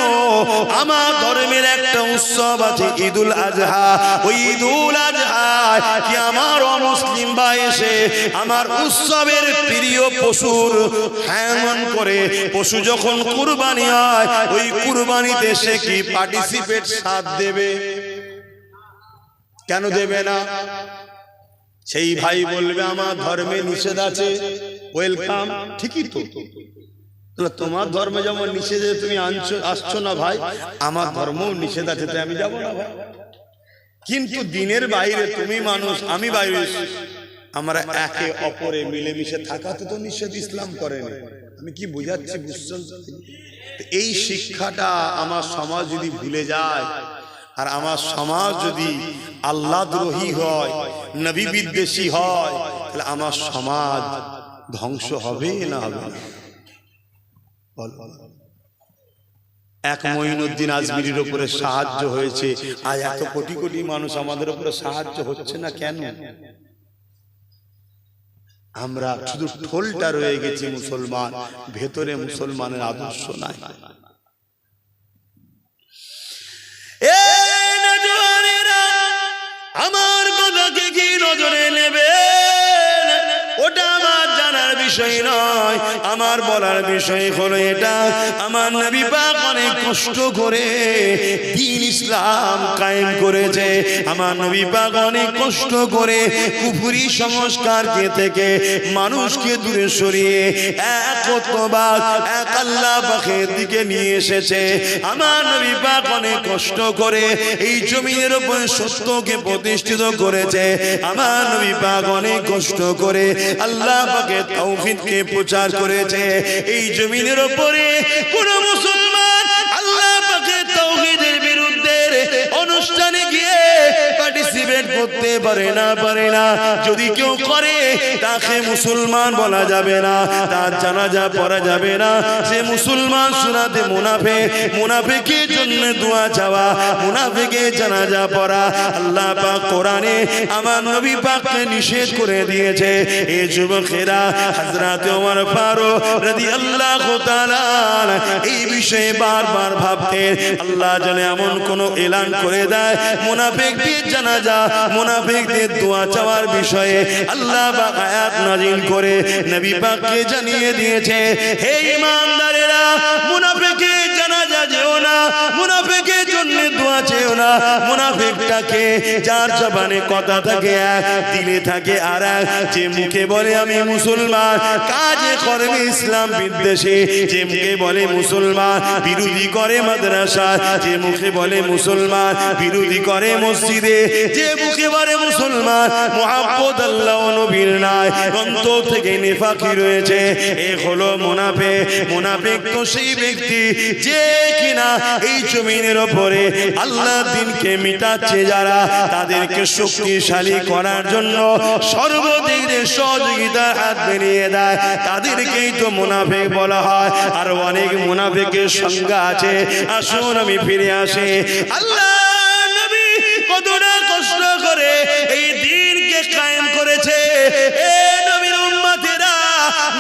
আমার ধর্মের একটা উৎসব আছে ঈদুল আজহা, ওই ঈদুল আজহা কি আমার অমুসলিম ভাই এসে আমার উৎসবের প্রিয় পশুর হায়ান করে, পশু যখন কুরবানি হয় ওই কুরবানিতে সে কি পার্টিসিপেট সাথ দেবে? কেন দেবে না? সেই ভাই বলবে আমার ধর্মে নিষেধ আছে, ওয়েলকাম, ঠিকই তো, তোমার ধর্মে যেমন নিষেধ তুমি আসছো না ভাই, আমার ধর্মও নিষেধ আছে, তাই আমি যাবো না ভাই। কিন্তু দিনের বাইরে তুমি মানুষ, আমি বাইরে, আমরা একে অপরে মিলেমিশে থাকাতে তো নিষেধ ইসলাম করেনি। আমি কি বুঝাচ্ছি, বুঝছেন? এই শিক্ষাটা আমার সমাজ যদি ভুলে যায়, আর আমার সমাজ যদি আল্লাহ দ্রোহী হয়, নবী বিদ্বেষী হয়, তাহলে আমার সমাজ ধ্বংস হবে না হবে না? এক মঈনুদ্দিন আজমিরির উপরে সাহায্য হয়েছে, আজ এত কোটি কোটি মানুষ আমাদের উপরে সাহায্য হচ্ছে না কেন? আমরা শুধু ঠোলটা রয়ে গেছি মুসলমান, ভেতরে মুসলমানের আদর্শ নাই। আমার কথাকে কি নজরে নেবে ওটা আমার জানার বিষয় নয়, আমার বলার বিষয় হলো এটা, আমার নবী পাক অনেক কষ্ট করে দ্বীন ইসলাম কায়েম করেছে। আমার নবী পাক অনেক কষ্ট করে কুফরি সংস্কারকে থেকে মানুষকে দূরে সরিয়ে একত্ববাদ, এক আল্লাহ পাকের দিকে নিয়ে এসেছে। আমার নবী পাক অনেক কষ্ট করে এই জমিনের উপর সত্যকে প্রতিষ্ঠিত করেছে। আমার নবী পাক অনেক কষ্ট করে আল্লাহ পাকের তাওহীদকে প্রচার করেছে। এই জমিনের উপরে কোন মুসলমান আল্লাহ পাকের তাওহীদের বিরুদ্ধে অনুষ্ঠানে গিয়ে পার্টিসিপেট করতে পারে না যদি কেউ করে তাকে মুসলমান বলা যাবে না, তার জানাজা পড়া যাবে না, সে মুসলমান শোনাতে মুনাফিক, মুনাফিকের জন্য দোয়া চাওয়া, মুনাফিকের জানাজা পড়া আল্লাহ পাক কোরআনে আমার নবী পাককে নিষেধ করে দিয়েছে। এই যুবকেরা হযরত ওমর ফারুক রাদিয়াল্লাহু তাআলা এই বিষয়ে বারবার ভাবতেন, আল্লাহ জানে এমন কোন এলান করে দেয় মুনাফিকদের জানাজা, মুনাফিকদের দোয়া চাওয়ার বিষয়ে আল্লাহ পাক আয়াত নাযিল করে নবী পাককে জানিয়ে দিয়েছে, হে ঈমানদারেরা মুনাফিকের জানাজা যেও না, মুনাফিকের জন্য দোয়া চেও না। মুনাফিকটাকে যার জবানে কথা থাকে এক, দিলে থাকে আর এক, যে মুখে বলে আমি মুসলমান, কাজে কর্মে ইসলাম বিদ্বেষী, যে মুখে বলে মুসলমান বিরোধী করে মাদ্রাসা, যে মুখে বলে মুসলমান বিরোধী করে মসজিদে, যে মুখে বলে মুসলমান মুহাব্বত আল্লাহ ও নবীর নাই, অন্তর থেকে নিফাকি রয়েছে, এ হলো মুনাফিক। মুনাফিক তো সেই ব্যক্তি যে কিনা এই জমিনের উপরে আল্লাহর দ্বীনকে মিটাচ্ছে, যারা তাদেরকে শক্তিশালী করার জন্য সর্বদিক দিয়ে সহযোগিতার হাত বেরিয়ে দেয়, তাদেরকেই তো মুনাফিক বলা হয়। আর অনেক মুনাফিকের সংজ্ঞা আছে। আসুন আমি ফিরে আসি, আল্লাহ নবী কতটা কষ্ট করে এই দ্বীনকে কায়েম করেছে। এ নবীর উম্মতেরা,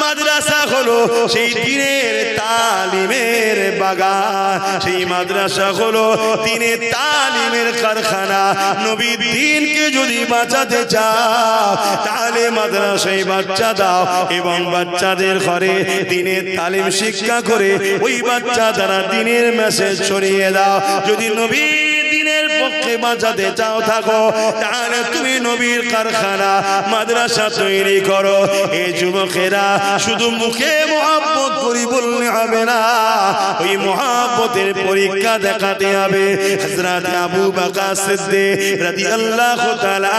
মাদ্রাসা হলো সেই দ্বীনের তালিমের বাগান, সেই মাদ্রাসা হলো দ্বীনের তালিমের কারখানা। নবী দ্বীনকে যদি বাঁচাতে চাও তাহলে মাদ্রাসায় বাচ্চা দাও এবং বাচ্চাদের ঘরে দ্বীনের তালিম শিক্ষা করে ওই বাচ্চা দ্বারা দ্বীনের মেসেজ ছড়িয়ে দাও। যদি নবী দ্বীনের পক্ষে বাঁচাতে চাও থাকো তাহলে তুমি নবীর কারখানা মাদ্রাসা তৈরি করো। এই যুবকেরা শুধু মুখে মুহাব্বত করি বললে হবে না, ওই মুহাব্বতের পরীক্ষা দেখাতে হবে। হযরত আবু বকর সিদ্দিক রাদিয়াল্লাহু তাআলা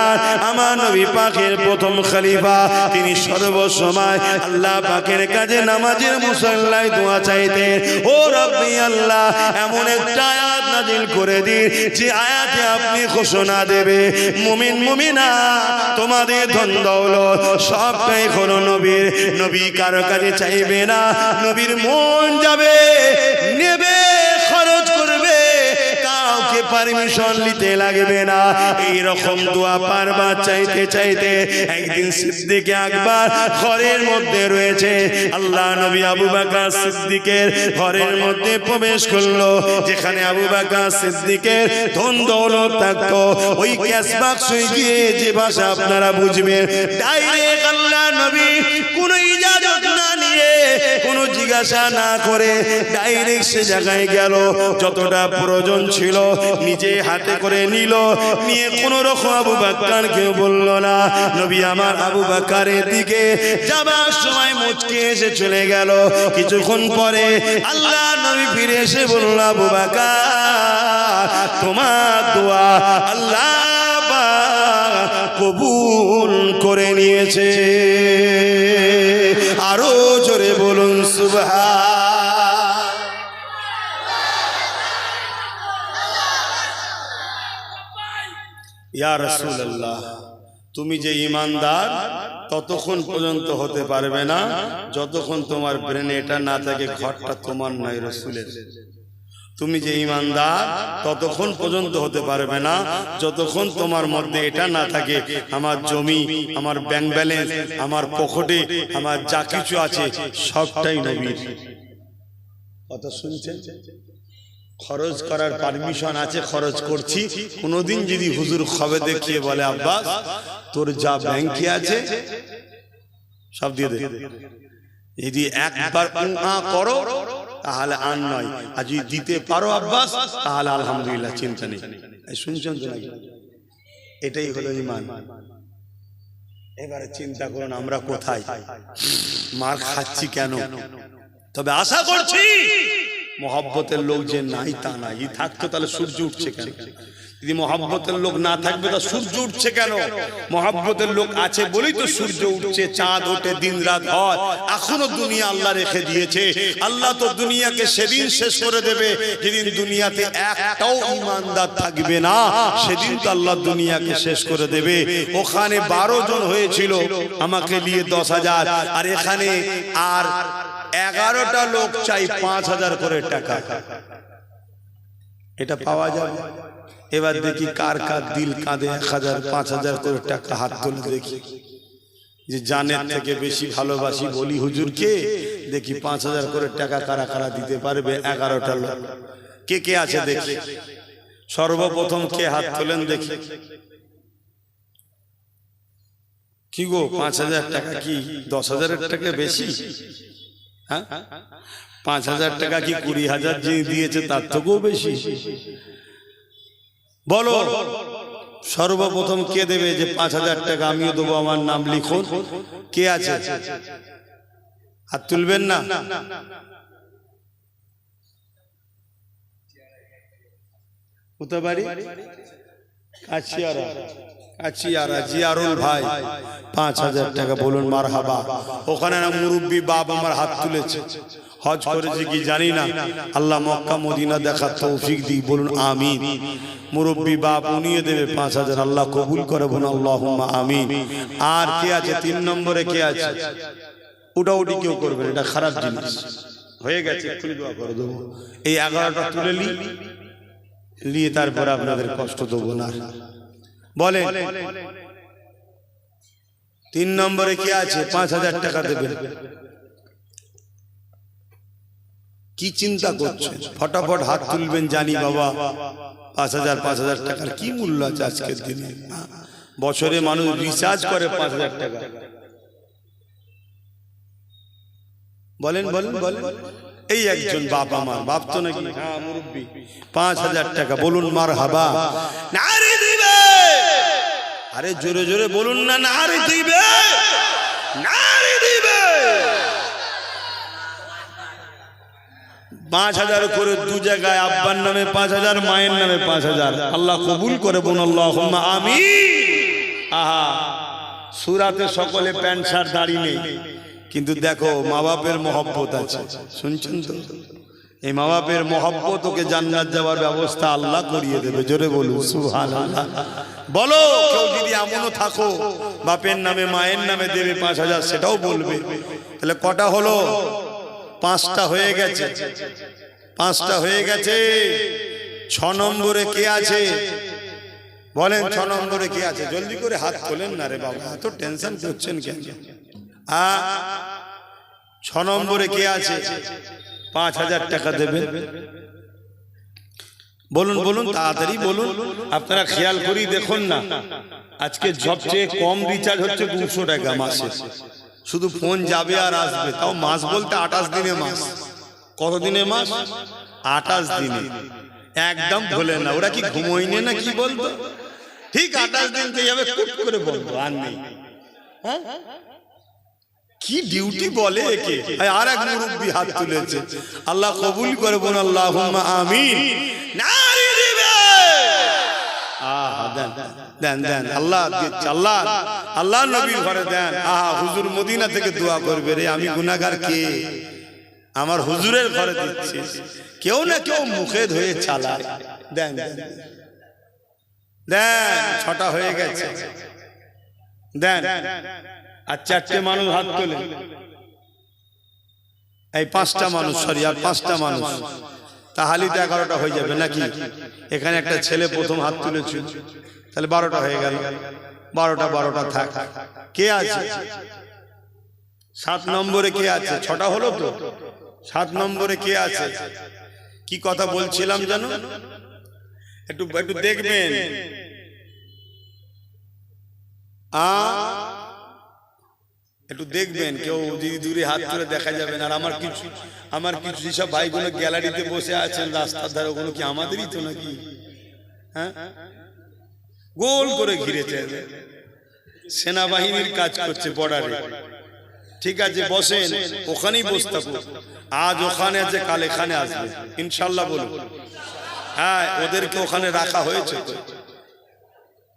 আমার নবী পাকের প্রথম খলিফা, তিনি সর্বসময় আল্লাহ পাকের কাছে নামাজের মুসল্লায় দোয়া চাইতেন, ও রব্বি আল্লাহ এমন একটা আয়াত নাযিল করে দিন যে আয়াতে আপনি ঘোষণা দেবে মুমিন মুমিনা তোমাদের ধন দৌলত সবটাই হলো নবীর। নবী কারো কাছে চাইবে না, নবীর মন যাবে নেবে, খরচ করবে, কাউকে পারমিশন নিতে লাগবে না। এই রকম দোয়া বারবার চাইতে চাইতে একদিন সিদ্দিক আকবর ঘরের মধ্যে রয়েছে, আল্লাহ নবী আবু বকর সিদ্দিকের ঘরের মধ্যে প্রবেশ করলো, যেখানে আবু বকর সিদ্দিকের ধন দৌলত থাকতো। ওই ক্যাশ বাক্সে গিয়ে যে ভাষা আপনারা বুঝবেন, ডাইরেক্ট আল্লাহ নবী কোনো ইজাজত না নিয়ে, কোনো জিজ্ঞাসা না করে ডাইরেক্ট সে জায়গায় গেল, যতটা প্রয়োজন ছিল নিজে হাতে করে নিল, নিয়ে কোন রকম আবু বকরকে বলল না। নবী আমার আবু বকরের দিকে যাবার সময় মুচকে এসে চলে গেল। কিছুক্ষণ পরে আল্লাহ নবী ফিরে এসে বলল, আবু বকর তোমার দোয়া আল্লাহ কবুল করে নিয়েছে। আরো জোরে বলুন সুবহান। ইয়া রাসূলুল্লাহ, তুমি যে ঈমানদার ততক্ষণ পর্যন্ত হতে পারবে না যতক্ষণ তোমার ব্রেনে এটা না থাকে ঘরটা তোমার নয় রাসূলের। তুমি যে ঈমানদার ততক্ষণ পর্যন্ত হতে পারবে না যতক্ষণ তোমার মধ্যে এটা না থাকে আমার জমি, আমার ব্যাংক ব্যালেন্স, আমার পকেটে আমার যা কিছু আছে সবটাই নবীর। কথা শুনছেন? খরচ করার পারমিশন আছে, খরচ করছি। কোনোদিন যদি হুজুর খবে দেখিয়ে বলে আব্বাস তোর যা ব্যাংকে আছে সব দিয়ে দে, যদি একবার করো তাহলে আর নয়, আর যদি দিতে পারো আব্বাস তাহলে আলহামদুলিল্লাহ, চিন্তা নেই। শুনছেন তো নাকি? এটাই হলো ঈমান। এবারে চিন্তা করুন আমরা কোথায়, মার খাচ্ছি কেন? তবে আশা করছি মহব্বতের লোক যে নাই তা নাই, থাকতো তাহলে সূর্য উঠছে কেন? যদি মহব্বতের লোক না থাকবে তো সূর্য উঠছে কেন? মহব্বতের লোক আছে বলেই তো সূর্য উঠছে, চাঁদ ওঠে, দিন রাত হয়। এখনো দুনিয়া আল্লাহ রেখে দিয়েছে। আল্লাহ তো দুনিয়াকে সেদিন শেষ করে দেবে যেদিন দুনিয়াতে একটাও ঈমানদার থাকবে না, সেদিন তো আল্লাহ দুনিয়াকে শেষ করে দেবে। ওখানে 12 জন হয়েছিল, আমাকে নিয়ে 10,000, আর এখানে আর 11টা লোক চাই 5,000 করে টাকা। এটা পাওয়া যাবে? এবার দেখি কার কার দিল কাঁদে 1,000 5,000 করে টাকা হাত তুলে দেখি, যে জানের থেকে বেশি ভালোবাসি বলি হুজুরকে। দেখি 5,000 করে টাকা কারা কারা দিতে পারবে? 11টা লোক। কে কে আছে দেখি? সর্বপ্রথম কে হাত তোলেন দেখি? কি গো, 5,000 টাকা কি 10,000-এর টাকা বেশি? হ্যাঁ, 5,000 টাকা কি 20,000 যিনি দিয়েছে তার থেকেও বেশি? বলো সর্বপ্রথম কে দেবে যে 5,000 টাকা আমিও দেবো, আমার নাম লিখুন? কে আছে? হাত তুলবেন না? কোথায় বাড়ি? কাছিয়ারা জিয়ারুল ভাই 5,000 টাকা বলুন মারহাবা। ওখানে না মুরব্বী বাপ আমার হাত তুলেছে, হজ করেছে কি জানি না, আল্লাহ মক্কা মদিনা দেখার তৌফিক দিই, বলুন আমিন। মুরব্বী বাপ উনিয়ে দেবে 5,000, আল্লাহ কবুল করে বলুন আল্লাহুম্মা আমিন। আর কে আছে 3 নম্বরে? কে আছে? উঠাউটি কেউ করবেন, এটা খারাপ জিনিস হয়ে গেছে, এক্ষুনি দোয়া করে দেবো। এই 11টা তুলে নিয়ে তারপরে আপনাদের কষ্ট দেবো না। বলেন 3 নম্বরে কে আছে 5,000 টাকা দেবেন? কি চিন্তা করছেন? ফটাফট হাত তুলবেন, জানি বাবা 5,000 টাকার কি মূল্য আছে আজকের দিনে। বছরে মানুষ রিচার্জ করে 5,000 টাকা। বলেন বলেন বলেন। এই একজন বাপ, আমার বাপ তো নাকি, হ্যাঁ মুরব্বী, 5,000 টাকা বলুন মারহাবা। নারে দিবে, আরে জোরে জোরে বলুন না, নারে দিবে, নারে দিবে। 5,000 করে 2 জায়গায়, আব্বার নামে 5,000, মায়ের নামে 5,000। আল্লাহ কবুল করে বলুন আল্লাহুম্মা আমিন। আহা, সূরাতে সকলে প্যান্ট শার্ট দাড়ি নেই, কিন্তু দেখো মা বাপের মহব্বত আছে। শুনছেন তো? এই মা বাপের মহব্বত ওকে জান্নাত যাওয়ার ব্যবস্থা আল্লাহ করিয়ে দেবে। জোরে বলুন সুবহানাল্লাহ। বলো কেউ যদি এমনও থাকো বাপের নামে মায়ের নামে দেবে 5,000, সেটাও বলবে। তাহলে কটা হলো? 5টা হয়ে গেছে, 5টা হয়ে গেছে। 6 নম্বরে কে আছে বলেন? 6 নম্বরে কে আছে? জলদি করে হাত তোলেন না রে বাবা, এত টেনশন করছেন কেন? 6 নম্বরে কে আছে 5,000 টাকা দেবেন? বলুন বলুন, তাড়াতাড়ি বলুন। আপনারা খেয়াল করি দেখুন না, আজকে সবচেয়ে কম রিচার্জ হচ্ছে 200 টাকা মাসে। শুধু ফোন যাবে আর আসবে, তাও মাস বলতে 28 দিনে মাস। কত দিনে মাস? 28 দিনে। একদম ভুলেন না, ওরা কি ঘুমোয়নি না কি বলতো? ঠিক 28 দিন থেকে যাবে, কুট করে বলবো আর নেই। হ্যাঁ, কি ডিউটি বলে একে। আর এক মুরব্বী হাত তুলেছে, আল্লাহ কবুল করে বলুন আল্লাহুম্মা আমিন। নারে দিবে, দেন দেন দেন, আল্লাহ দিচ্ছে, আল্লাহ আল্লাহ নবীর ঘরে দেন। হুজুর মদিনা থেকে দোয়া করবে রে, আমি গুনাহগার, কে আমার হুজুরের ঘরে দিচ্ছে। কেউ না কেউ মুখে ধুয়ে চালায়। দেন দেন দেন, 6টা হয়ে গেছে, দেন। আর 4টে মানুষ হাত তোলে, এই 5টা মানুষ, সরি আর 5টা মানুষ, তাহলে তো 11টা হয়ে যাবে নাকি? এখানে একটা ছেলে প্রথম হাত তুলেছিল, তাহলে 12টা হয়ে গেল। 12টা থাক। কে আছে 7 নম্বরে? কে আছে? 6টা হলো তো। 7 নম্বরে কে আছে? কি কথা বলছিলাম জানো? একটু একটু দেখবেন। একটু দেখবেন, কেউ যদি দূরে হাত তুলে দেখা যাবে না। আর আমার কিছু যেসব ভাইগুলো গ্যালারিতে বসে আছেন রাস্তার ধারে, ওগুলো কি আমাদেরই তো নাকি? হ্যাঁ, গোল করে ঘিরেছে, সেনাবাহিনীর কাজ করছে বর্ডারে। ঠিক আছে, বসেন, ওখানেই বসে থাকুন। আজ ওখানে আছে, কাল এখানে আসবে ইনশাল্লাহ বলুন। হ্যাঁ, ওদেরকে ওখানে রাখা হয়েছে তো।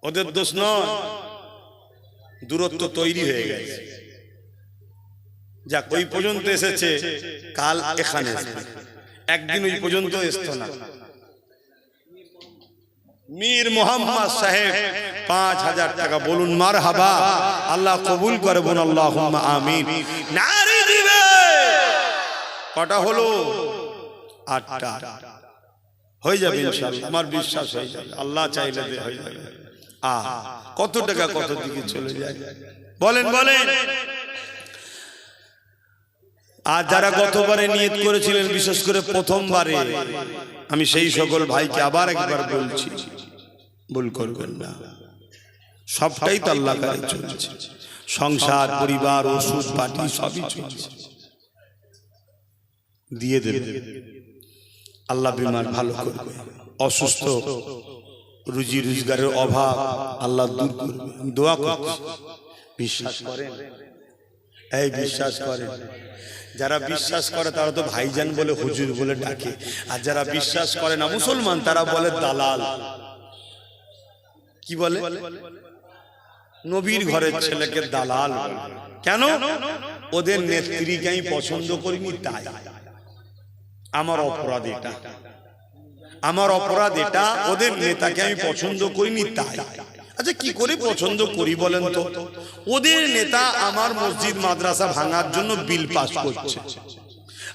ওদের দোষ নয়, দূরত্ব তৈরি হয়ে গেছে। যাক, ওই পর্যন্ত এসেছে, কাল এখানে একদিন ওই পর্যন্ত আসতো না। মীর মোহাম্মদ সাহেব 5000 টাকা, বলুন মারহাবা, আল্লাহ কবুল করে, বলুন আল্লাহুম্মা আমিন। নারী দিবে কটা হলো? 8টা। হয়ে যাবে ইনশাআল্লাহ, আমার বিশ্বাস হয়ে যাবে, আল্লাহ চাইলে হয়ে যাবে। কত টাকা কত দিকে চলে যায় বলেন বলেন। আর যারা গতবারে নিয়ত করেছিলেন, বিশেষ করে প্রথমবারে, আমি সেই সকল ভাইকে আবার একবার বলছি, ভুল করবেন না। সবটাই তো আল্লাহ কাছে চলছে, সংসার, পরিবার, ওষুধ পাটি সবই চলছে। দিয়ে দেবে, আল্লাহ বিমার ভালো করবে। অসুস্থ, রুজি রোজগারের অভাব আল্লাহ দূর করবে, দোয়া করছি। বিশ্বাস করেন? এই বিশ্বাস করেন? যারা বিশ্বাস করে তারা তো ভাইজান বলে, হুজুর বলে ডাকে, আর যারা বিশ্বাস করে না, মুসলমান, তারা বলে দালাল। কি বলে? নবীর ঘরের ছেলেকে দালাল। কেন? ওদের নেত্রীকে আমি পছন্দ করিনি তাই। আমার অপরাধ এটা, আমার অপরাধ এটা, ওদের নেতাকে আমি পছন্দ করিনি তাই। আচ্ছা, কি করে পছন্দ করি বলেন তো? ওদের নেতা আমার মসজিদ মাদ্রাসা ভাঙার জন্য বিল পাস করছে,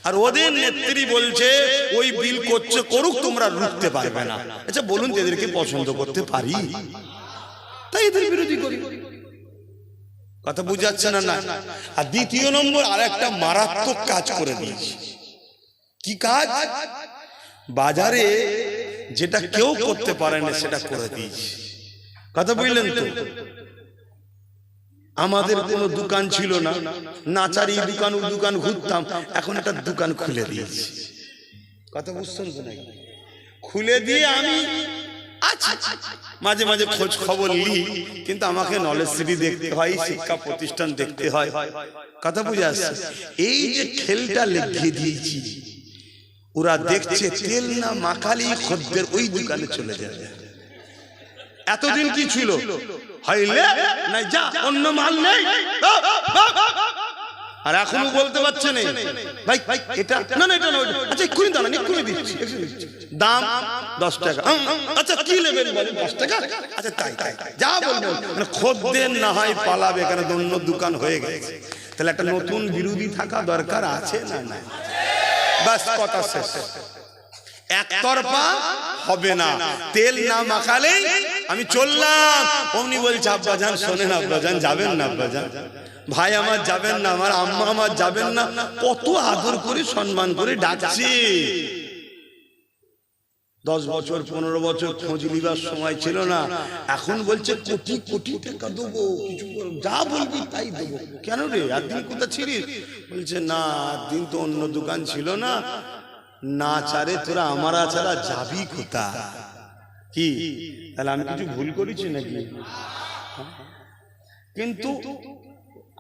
আর ওদের নেত্রী বলছে ওই বিল করছে, করুক, তোমরা রুখতে পারবে না। আচ্ছা বলুন, এদেরকে পছন্দ করতে পারি? তাই এদের বিরোধী করি। কথা বুঝাচ্ছে না? না। আর দ্বিতীয় নম্বর, আর একটা মারাত্মক কাজ করে দিয়েছি। কি কাজ? বাজারে যেটা কেউ করতে পারে না সেটা করে দিয়েছি। কথা বুঝলেন তো? আমাদের কোনো দোকান ছিল না, নাচারি দোকান, ও দোকান ঘুরতাম, এখন একটা দোকান খুলে দিয়েছি। কথা বুঝছেন তো নাকি? খুলে দিয়ে আমি মাঝে মাঝে খোঁজ খবর নিই, কিন্তু আমাকে নলেজ সিটি দেখতে হয়, শিক্ষা প্রতিষ্ঠান দেখতে হয়। কথা বুঝে আসছে? এই যে খেলটা লেগে দিয়েছি, ওরা দেখছে তেল না মাখালি খদ্দের ওই দোকানে চলে যাবে। এতদিন কি ছিল? হইলে নাই যা, অন্য মাল নেই। আর এখনো বলতে পারছে না ভাই এটা না, না এটা না, আচ্ছা এক্ষুনি দাঁড়ান, এক্ষুনি দিচ্ছি, দাম 10 টাকা। আচ্ছা কি নেবেন বলেন? 10 টাকা। আচ্ছা তাই তাই যা বলবেন, মানে খদ্দের না হয় পালাবে, এখানে অন্য দোকান হয়ে গেছে। তাহলে একটা নতুন বিরোধী থাকা দরকার আছে না? না, বাস কথা শেষ। একতরফা হবে না, তেল না মাখালে আমি চললাম। অমনি বলছে আব্বাজান শোনেন, আব্বাজান যাবেন না, আব্বাজান ভাই আমার যাবেন না, আমার আম্মা আমার যাবেন না। কত আদর করে সম্মান করে ডাকছে। 10 বছর 15 বছর খোঁজ নিবার সময় ছিল না, এখন বলছে কোটি কোটি টাকা দেবো, কিছু যা বলবি তাই দেবো। কেন রে, একদিন কোথায় ছিলিস? বলছে না, একদিন তো অন্য দোকান ছিল না, না চারে তোরা আমার ছাড়া যাবি কোথা? কি তাহলে আমি কিছু ভুল করেছি নাকি? কিন্তু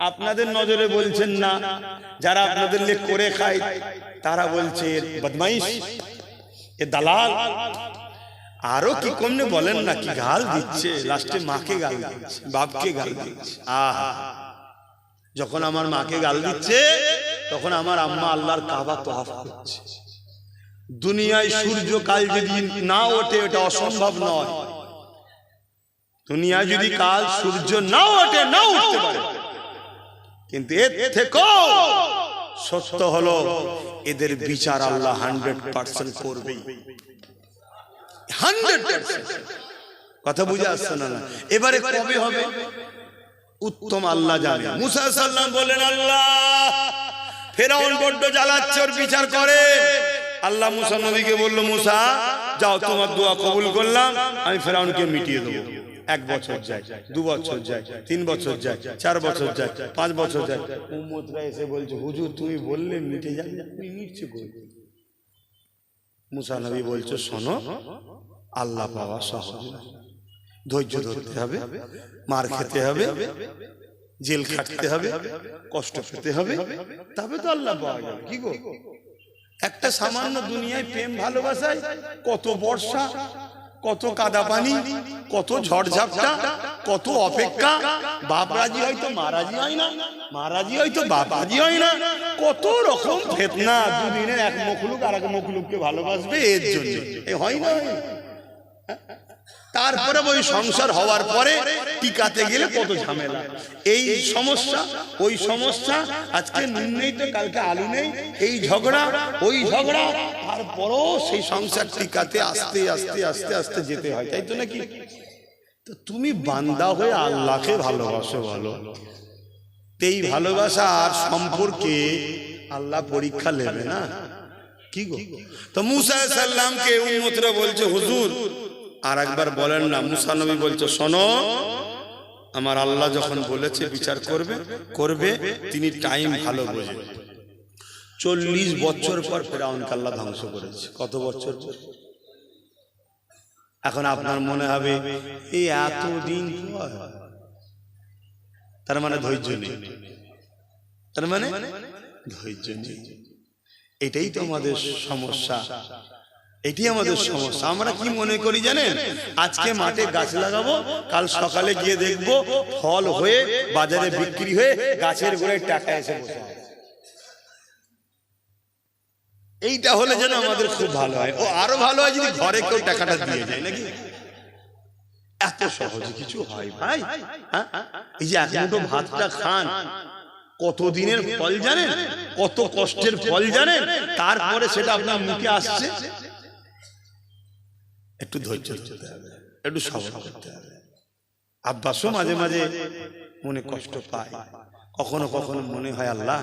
আপনাদের নজরে বলছেন না, যারা আপনাদের লেখ করে খায় তারা বলছে বদমাইশ, এ দালাল। আরো কি কমনে বলেন না, কি গাল দিচ্ছে, লাস্টে মাকে গাল দিচ্ছে, বাপকে গাল দিচ্ছে। যখন আমার মাকে গাল দিচ্ছে, তখন আমার আম্মা আল্লাহর কাবা তওয়াফ করছে। দুনিয়ায় সূর্য কাল যদি না ওঠে, এটা অসম্ভব নয়। দুনিয়ায় যদি কাল সূর্য না ওঠে, না উঠতে পারে, কিন্তু এর থেকেও সত্য হলো এদের বিচার আল্লাহ 100% করবে। 100%। কথা বুঝে আসছে না? এবারে কবে হবে উত্তম আল্লাহ জানে। মুসা আলাইহিস সালাম বলেন, আল্লাহ ফেরাউন বড্ড জ্বালাচ্ছে, ওর বিচার করে। আল্লাহ মুসা নবীকে বলল, মুসা যাও, তোমার দোয়া কবুল করলাম, আমি ফেরাউনকে মিটিয়ে দেবো। 1 বছর যায়, 2 বছর যায়, 3 বছর যায়, 4 বছর যায়, 5 বছর যায়। উম্মতরা এসে বলছে, হুজুর তুমি বললে মিটে যাবে, আপনি মিটছে কই? মুসা নবী বলছে, শোনো, আল্লাহ পাওয়া সহজ না, ধৈর্য ধরতে হবে, মার খেতে হবে, জেল খাটতে হবে, কষ্ট পেতে হবে, তবে তো আল্লাহ পাওয়া যাবে। কি গো, একটা সামান্য দুনিয়ায় প্রেম ভালোবাসায় কত বর্ষা কত কাদা পানি, কত ঝড়ঝাপটা, কত অপেক্ষা। বাপ রাজি হয়তো মা রাজি হয় না, মা রাজি হয়তো বাপ রাজি হয় না, কত রকম ফেতনা। দুদিনে এক মখলুক আর এক মখলুককে ভালোবাসবে এর জন্য, এ হয় না। তারপরে ওই সংসার হওয়ার পরে টিকাতে গেলে কত ঝামেলা, এই সমস্যা ওই সমস্যা, আজকে নুন নেই তো কালকে আলু নেই, এই ঝগড়া ওই ঝগড়া, তারপরও সেই সংসার টিকাতে আস্তে আস্তে আস্তে আস্তে যেতে হয়, তাই তো নাকি? তো তুমি বান্দা হয়ে আল্লাহকে ভালোবাসো, বলো এই ভালোবাসা আর সম্পর্কে আল্লাহ পরীক্ষা নেবে না কি গো? তো মুসা আলাইহিস সালামকে উম্মতরা বলছে, হুজুর আর একবার বলেন না। মুসা নবী বলছে, শোনো, আমার আল্লাহ যখন বলেছে বিচার করবে করবে, তিনি টাইম ভালো বোঝে। 40 বছর পর ফেরাউনকে আল্লাহ ধ্বংস করেছে। কত বছর পর? এখন আপনার মনে হবে এই এতদিন পর, তার মানে ধৈর্য নেই, তার মানে ধৈর্য নেই। এটাই তো আমাদের সমস্যা, এটি আমাদের সমস্যা। আমরা কি মনে করি জানেন, আজকে মাঠে গাছ লাগাবো, কাল সকালে গিয়ে দেখবো ফল হয়ে বাজারে বিক্রি হয়ে গাছের গোড়ায় টাকা এসে বসে। এইটা হলে যেন আমাদের খুব ভালো হয়। ও আরো ভালো হয় যদি ঘরে কেউ টাকাটা দিয়ে যায়, নাকি? এত সহজে কিছু হয় ভাই? এই যে এক মুঠো ভাতটা খান, কত দিনের ফল জানেন, কত কষ্টের ফল জানেন, তারপরে সেটা আপনার মুখে আসছে। একটু ধৈর্য ধরতে হবে, একটু সবর করতে হবে। আব্বাসও মাঝে মাঝে মনে কষ্ট পায়, কখনো কখনো মনে হয় আল্লাহ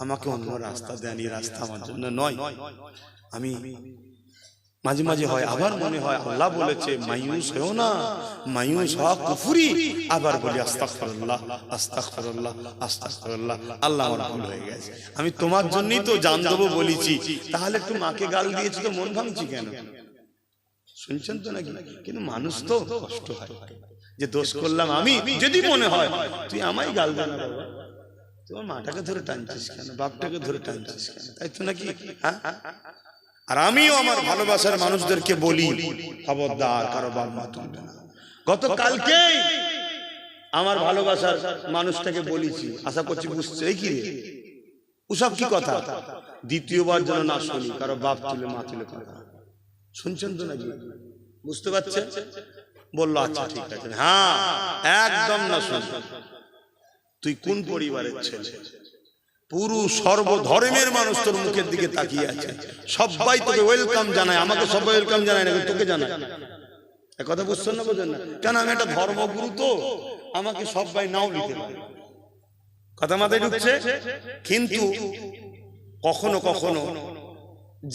আমাকে অন্য রাস্তা দেন, এই রাস্তা আমার জন্য নয়। আমি মাঝে মাঝে হয়, আবার মনে হয় আল্লাহ বলেছে মায়ুস হও না, মায়ুস হওয়া কুফরি। আবার বলি আস্তাগফিরুল্লাহ আস্তাগফিরুল্লাহ আস্তাগফিরুল্লাহ, আল্লাহ আমার ভুল হয়ে গেছে, আমি তোমার জন্যই তো জান দেবো বলেছি, তাহলে একটু মাকে গাল দিয়েছি তো মন ভাঙছি কেন? শুনছেন তো নাকি? কিন্তু মানুষ তো কষ্ট হয় যে দোষ করলাম আমি, যদি মনে হয় তুই আমায় গাল দেন বাবা, তোমার মাটাকে ধরে টানছিস কেন, বাপটাকে ধরে টানছিস কেন, তাই তো নাকি? হ্যাঁ, আর আমিও আমার ভালোবাসার মানুষদেরকে বলি, খবরদার কারো বাপ মা তুলবে না। গতকালকেই আমার ভালোবাসার মানুষটাকে বলেছি, আশা করছি বুঝছে। এই কি ওসব কি কথা? দ্বিতীয়বার যেন না শুনি কারো বাপ তুলে মা তুলে কথা। শুনছেন তো নাকি? বুঝতে পারছেন? বললো আচ্ছা ঠিক আছে, হ্যাঁ একদম না শুন। তুই কোন পরিবারের ছেলে? পুরো সর্বধর্মের মানুষ তোর মুখের দিকে তাকিয়ে আছে, সবাই তোকে ওয়েলকাম জানায়। আমাকে সবাই ওয়েলকাম জানায় না, তোকে জানায়। কথা বুঝছেন না? বোঝেন না কেন? আমি একটা ধর্মগুরু, তো আমাকে সবাই নাও নিতে পারে। কথা মাথায় ঢুকছে? কিন্তু কখনো কখনো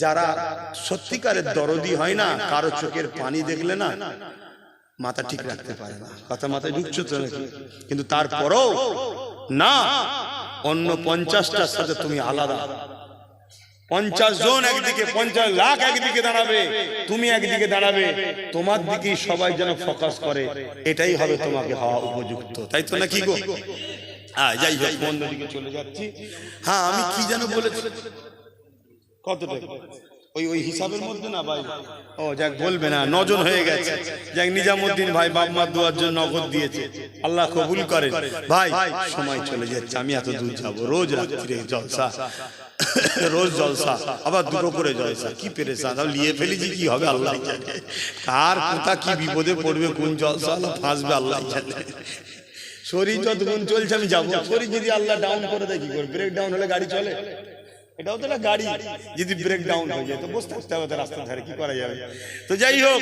যারা সত্যিকারের দরদি হয় না, কারো চোখের পানি দেখলে না মাথা ঠিক রাখতে পারে না। কথা মাথায় ঢুকছে তো নাকি? কিন্তু তারপরেও না, অন্য 50টার সাথে তুমি আলাদা। 50 জন একদিকে, 50 লাখ একদিকে দাঁড়াবে, তুমি একদিকে দাঁড়াবে, তোমার দিকেই সবাই যেন ফোকাস করে, এটাই হবে তোমাকে হওয়া উপযুক্ত, তাই তো নাকি গো? হ্যাঁ, যাই হোক, বন্ধ দিকে চলে যাচ্ছি। হ্যাঁ, আমি কি যেন বলেছি, কত টাকা ওই হিসাবের মধ্যে না ভাই? ও যাক, বলবে না, 9 জন হয়ে গেছে। যাক, নিজামুদ্দিন ভাই বাপ মা দুয়ার জন্য নগদ দিয়েছে, আল্লাহ কবুল করেন। ভাই সময় চলে যাচ্ছে, আমি এত দূর যাবো, রোজ রাত্রে জলসা, রোজ জলসা, আবার দুটো করে জলসা, কি পেরেশান নিয়ে ফেলেছি, কি হবে আল্লাহ জানে। কার কোথা কি বিপদে পড়বে, কোন জলসা আল্লাহ ফাঁসবে আল্লাহ জানে। শরীর যতক্ষণ চলছে আমি যাবো, শরীর যদি আল্লাহ ডাউন করে দেয় কি করে? ব্রেক ডাউন হলে গাড়ি চলে? এটাও তো একটা গাড়ি, যদি ব্রেক ডাউন হয়ে যায় তো বসতে থাকতে হবে রাস্তার ধারে, কি করা যাবে? তো যাই হোক,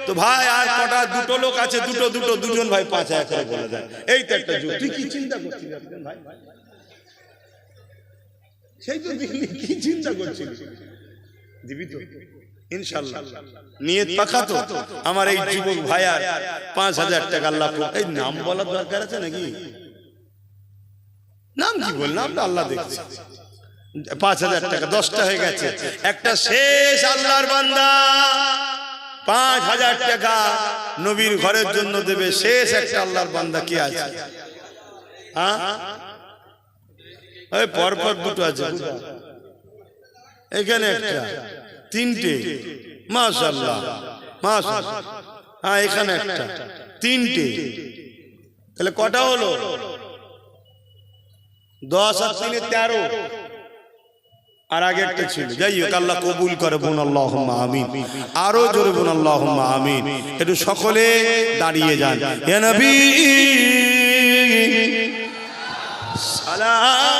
তো ভাই আর কটা, দুটো লোক আছে, দুজন ভাই 5,000 করে বলে দেয়, এই তো একটা যুগ। তুই কি চিন্তা করছিস ভাই? সেই তো দিলি, কি চিন্তা করছিস? দিবি তো ইনশাআল্লাহ, নিয়ত পাকা তো। আমার এই যুবক ভাই আর 5,000 টাকা আল্লাহ, এই নাম বলার দরকার আছে নাকি? নাম কি বললাম, আল্লাহ দেখছে। 5,000 টাকা, 10টা হয়ে গেছে। একটা শেষ আল্লাহর বান্দা 5,000 টাকা নবীর ঘরের জন্য দেবে, শেষ একটা আল্লাহর বান্দা কি আছে? হ্যাঁ, ওই পরপর দুটো আছে, এখানে একটা, 3টে, মাশাআল্লাহ। মাশাআল্লাহ। হ্যাঁ এখানে একটা, তিনটে, তাহলে কটা হলো? 10 আর 3 13। আর আগে একটা ছিল। যাই হোক, আল্লাহ কবুল করে, বোন আল্লাহুম্মা আমিন। আরো জোরে বোন আল্লাহুম্মা আমিন। একটু সকলে দাঁড়িয়ে যান। ইয়া নবী সালাম।